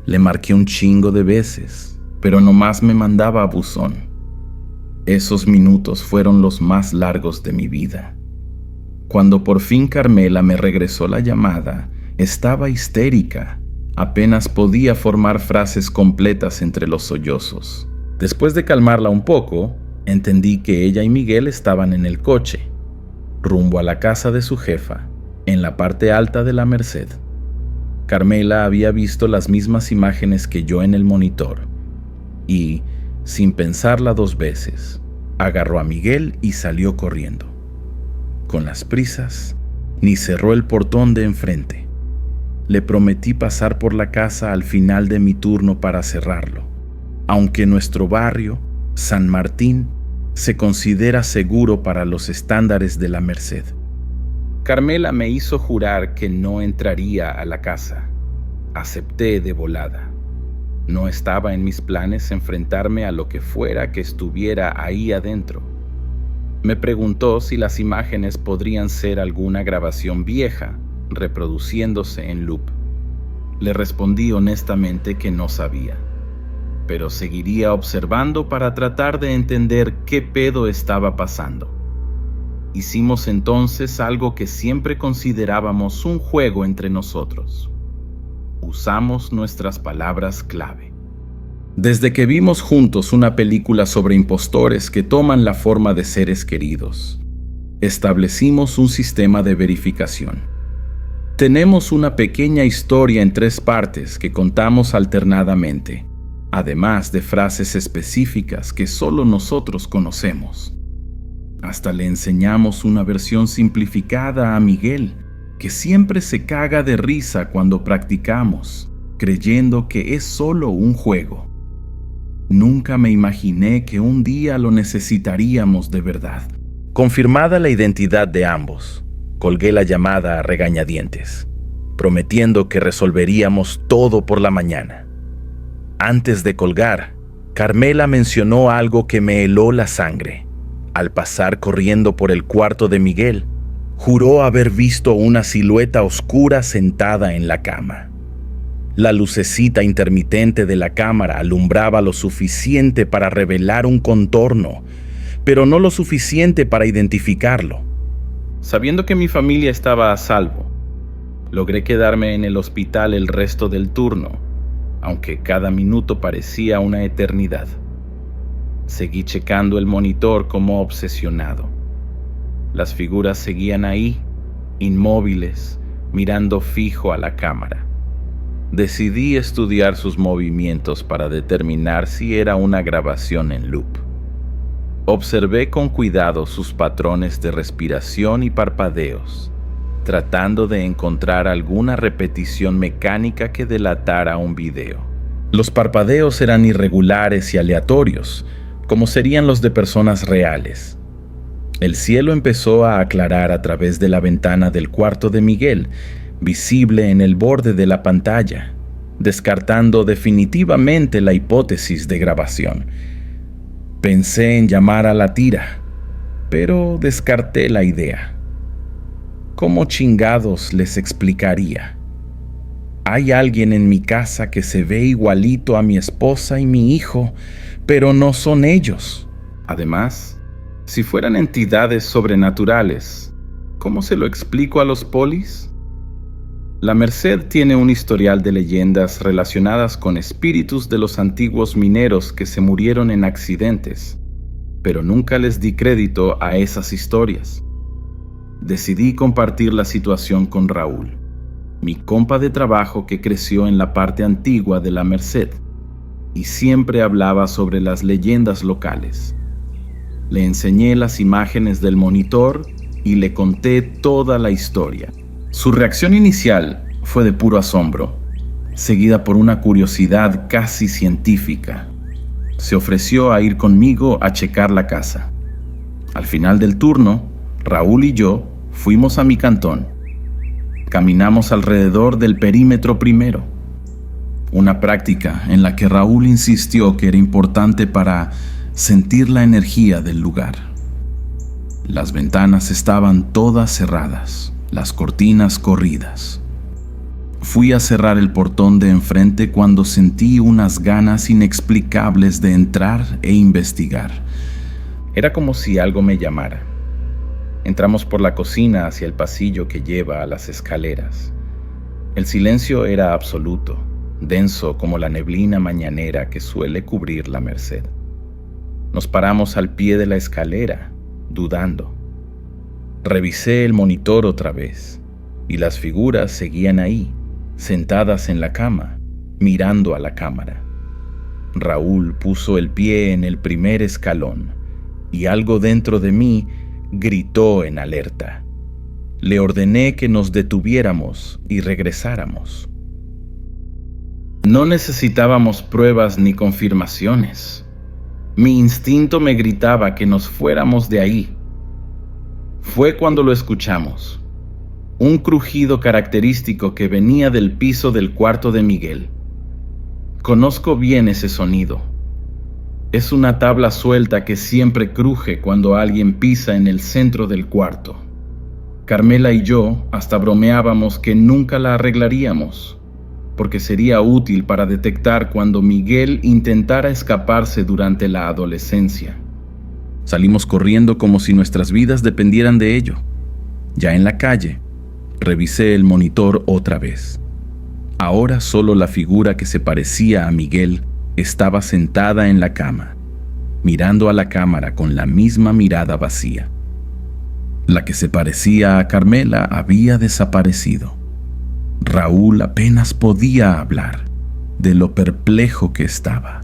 Le marqué un chingo de veces, pero nomás me mandaba a buzón. Esos minutos fueron los más largos de mi vida. Cuando por fin Carmela me regresó la llamada, estaba histérica. Apenas podía formar frases completas entre los sollozos. Después de calmarla un poco, entendí que ella y Miguel estaban en el coche, rumbo a la casa de su jefa, en la parte alta de la Merced. Carmela había visto las mismas imágenes que yo en el monitor y, sin pensarla 2 veces, agarró a Miguel y salió corriendo. Con las prisas, ni cerró el portón de enfrente. Le prometí pasar por la casa al final de mi turno para cerrarlo, aunque nuestro barrio, San Martín, se considera seguro para los estándares de la Merced. Carmela me hizo jurar que no entraría a la casa. Acepté de volada. No estaba en mis planes enfrentarme a lo que fuera que estuviera ahí adentro. Me preguntó si las imágenes podrían ser alguna grabación vieja, reproduciéndose en loop. Le respondí honestamente que no sabía, pero seguiría observando para tratar de entender qué pedo estaba pasando. Hicimos entonces algo que siempre considerábamos un juego entre nosotros. Usamos nuestras palabras clave. Desde que vimos juntos una película sobre impostores que toman la forma de seres queridos, establecimos un sistema de verificación. Tenemos una pequeña historia en 3 partes que contamos alternadamente, además de frases específicas que solo nosotros conocemos. Hasta le enseñamos una versión simplificada a Miguel, que siempre se caga de risa cuando practicamos, creyendo que es solo un juego. Nunca me imaginé que un día lo necesitaríamos de verdad. Confirmada la identidad de ambos, colgué la llamada a regañadientes, prometiendo que resolveríamos todo por la mañana. Antes de colgar, Carmela mencionó algo que me heló la sangre. Al pasar corriendo por el cuarto de Miguel, juró haber visto una silueta oscura sentada en la cama. La lucecita intermitente de la cámara alumbraba lo suficiente para revelar un contorno, pero no lo suficiente para identificarlo. Sabiendo que mi familia estaba a salvo, logré quedarme en el hospital el resto del turno, aunque cada minuto parecía una eternidad. Seguí checando el monitor como obsesionado. Las figuras seguían ahí, inmóviles, mirando fijo a la cámara. Decidí estudiar sus movimientos para determinar si era una grabación en loop. Observé con cuidado sus patrones de respiración y parpadeos, tratando de encontrar alguna repetición mecánica que delatara un video. Los parpadeos eran irregulares y aleatorios, como serían los de personas reales. El cielo empezó a aclarar a través de la ventana del cuarto de Miguel, visible en el borde de la pantalla, descartando definitivamente la hipótesis de grabación. Pensé en llamar a la tira, pero descarté la idea. ¿Cómo chingados les explicaría? Hay alguien en mi casa que se ve igualito a mi esposa y mi hijo, pero no son ellos. Además, si fueran entidades sobrenaturales, ¿cómo se lo explico a los polis? La Merced tiene un historial de leyendas relacionadas con espíritus de los antiguos mineros que se murieron en accidentes, pero nunca les di crédito a esas historias. Decidí compartir la situación con Raúl, mi compa de trabajo que creció en la parte antigua de la Merced y siempre hablaba sobre las leyendas locales. Le enseñé las imágenes del monitor y le conté toda la historia. Su reacción inicial fue de puro asombro, seguida por una curiosidad casi científica. Se ofreció a ir conmigo a checar la casa. Al final del turno, Raúl y yo fuimos a mi cantón. Caminamos alrededor del perímetro primero, una práctica en la que Raúl insistió que era importante para sentir la energía del lugar. Las ventanas estaban todas cerradas, las cortinas corridas. Fui a cerrar el portón de enfrente cuando sentí unas ganas inexplicables de entrar e investigar. Era como si algo me llamara. Entramos por la cocina hacia el pasillo que lleva a las escaleras. El silencio era absoluto, denso como la neblina mañanera que suele cubrir la Merced. Nos paramos al pie de la escalera, dudando. Revisé el monitor otra vez, y las figuras seguían ahí, sentadas en la cama, mirando a la cámara. Raúl puso el pie en el primer escalón, y algo dentro de mí gritó en alerta. Le ordené que nos detuviéramos y regresáramos. No necesitábamos pruebas ni confirmaciones. Mi instinto me gritaba que nos fuéramos de ahí. Fue cuando lo escuchamos. Un crujido característico que venía del piso del cuarto de Miguel. Conozco bien ese sonido. Es una tabla suelta que siempre cruje cuando alguien pisa en el centro del cuarto. Carmela y yo hasta bromeábamos que nunca la arreglaríamos, porque sería útil para detectar cuando Miguel intentara escaparse durante la adolescencia. Salimos corriendo como si nuestras vidas dependieran de ello. Ya en la calle, revisé el monitor otra vez. Ahora solo la figura que se parecía a Miguel estaba sentada en la cama, mirando a la cámara con la misma mirada vacía. La que se parecía a Carmela había desaparecido. Raúl apenas podía hablar de lo perplejo que estaba.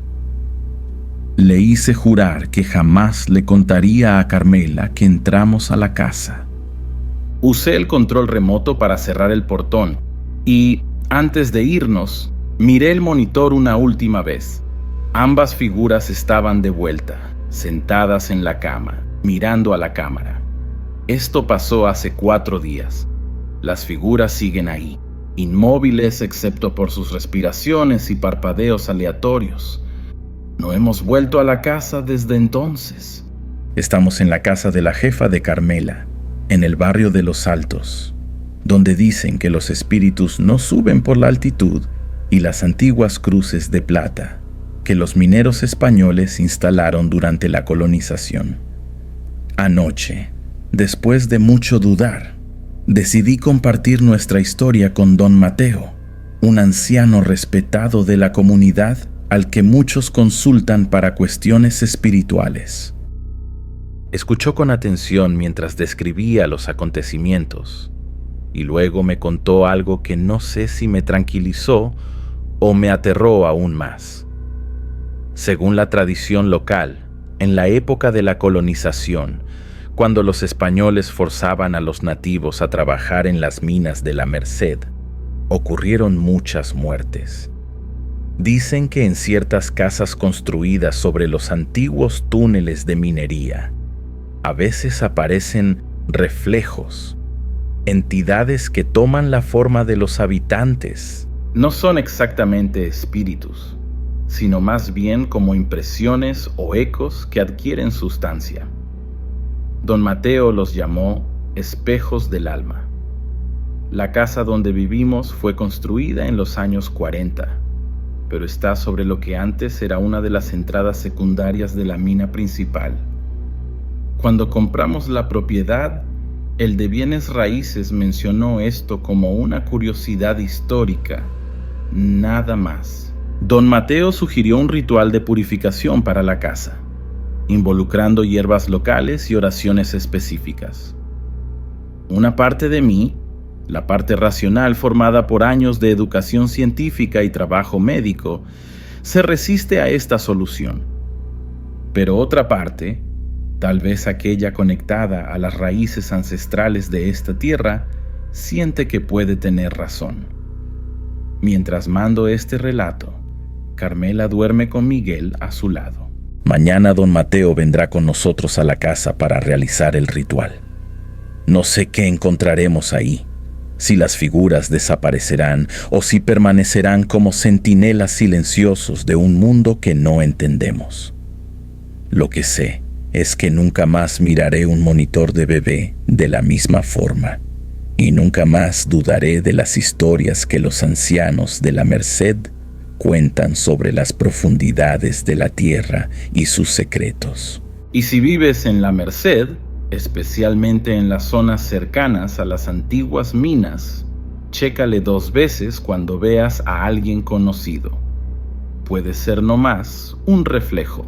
Le hice jurar que jamás le contaría a Carmela que entramos a la casa. Usé el control remoto para cerrar el portón y, antes de irnos, miré el monitor una última vez. Ambas figuras estaban de vuelta, sentadas en la cama, mirando a la cámara. Esto pasó hace 4 días. Las figuras siguen ahí, inmóviles excepto por sus respiraciones y parpadeos aleatorios. No hemos vuelto a la casa desde entonces. Estamos en la casa de la jefa de Carmela, en el barrio de Los Altos, donde dicen que los espíritus no suben por la altitud y las antiguas cruces de plata que los mineros españoles instalaron durante la colonización. Anoche, después de mucho dudar, decidí compartir nuestra historia con don Mateo, un anciano respetado de la comunidad al que muchos consultan para cuestiones espirituales. Escuchó con atención mientras describía los acontecimientos y luego me contó algo que no sé si me tranquilizó o me aterró aún más. Según la tradición local, en la época de la colonización, cuando los españoles forzaban a los nativos a trabajar en las minas de la Merced, ocurrieron muchas muertes. Dicen que en ciertas casas construidas sobre los antiguos túneles de minería, a veces aparecen reflejos, entidades que toman la forma de los habitantes. No son exactamente espíritus, sino más bien como impresiones o ecos que adquieren sustancia. Don Mateo los llamó espejos del alma. La casa donde vivimos fue construida en los años 40, pero está sobre lo que antes era una de las entradas secundarias de la mina principal. Cuando compramos la propiedad, el de bienes raíces mencionó esto como una curiosidad histórica, nada más. Don Mateo sugirió un ritual de purificación para la casa, involucrando hierbas locales y oraciones específicas. Una parte de mí, la parte racional formada por años de educación científica y trabajo médico, se resiste a esta solución. Pero otra parte, tal vez aquella conectada a las raíces ancestrales de esta tierra, siente que puede tener razón. Mientras mando este relato, Carmela duerme con Miguel a su lado. Mañana don Mateo vendrá con nosotros a la casa para realizar el ritual. No sé qué encontraremos ahí, si las figuras desaparecerán o si permanecerán como centinelas silenciosos de un mundo que no entendemos. Lo que sé es que nunca más miraré un monitor de bebé de la misma forma y nunca más dudaré de las historias que los ancianos de la Merced cuentan sobre las profundidades de la tierra y sus secretos. Y si vives en la Merced, especialmente en las zonas cercanas a las antiguas minas, chécale 2 veces cuando veas a alguien conocido. Puede ser nomás un reflejo.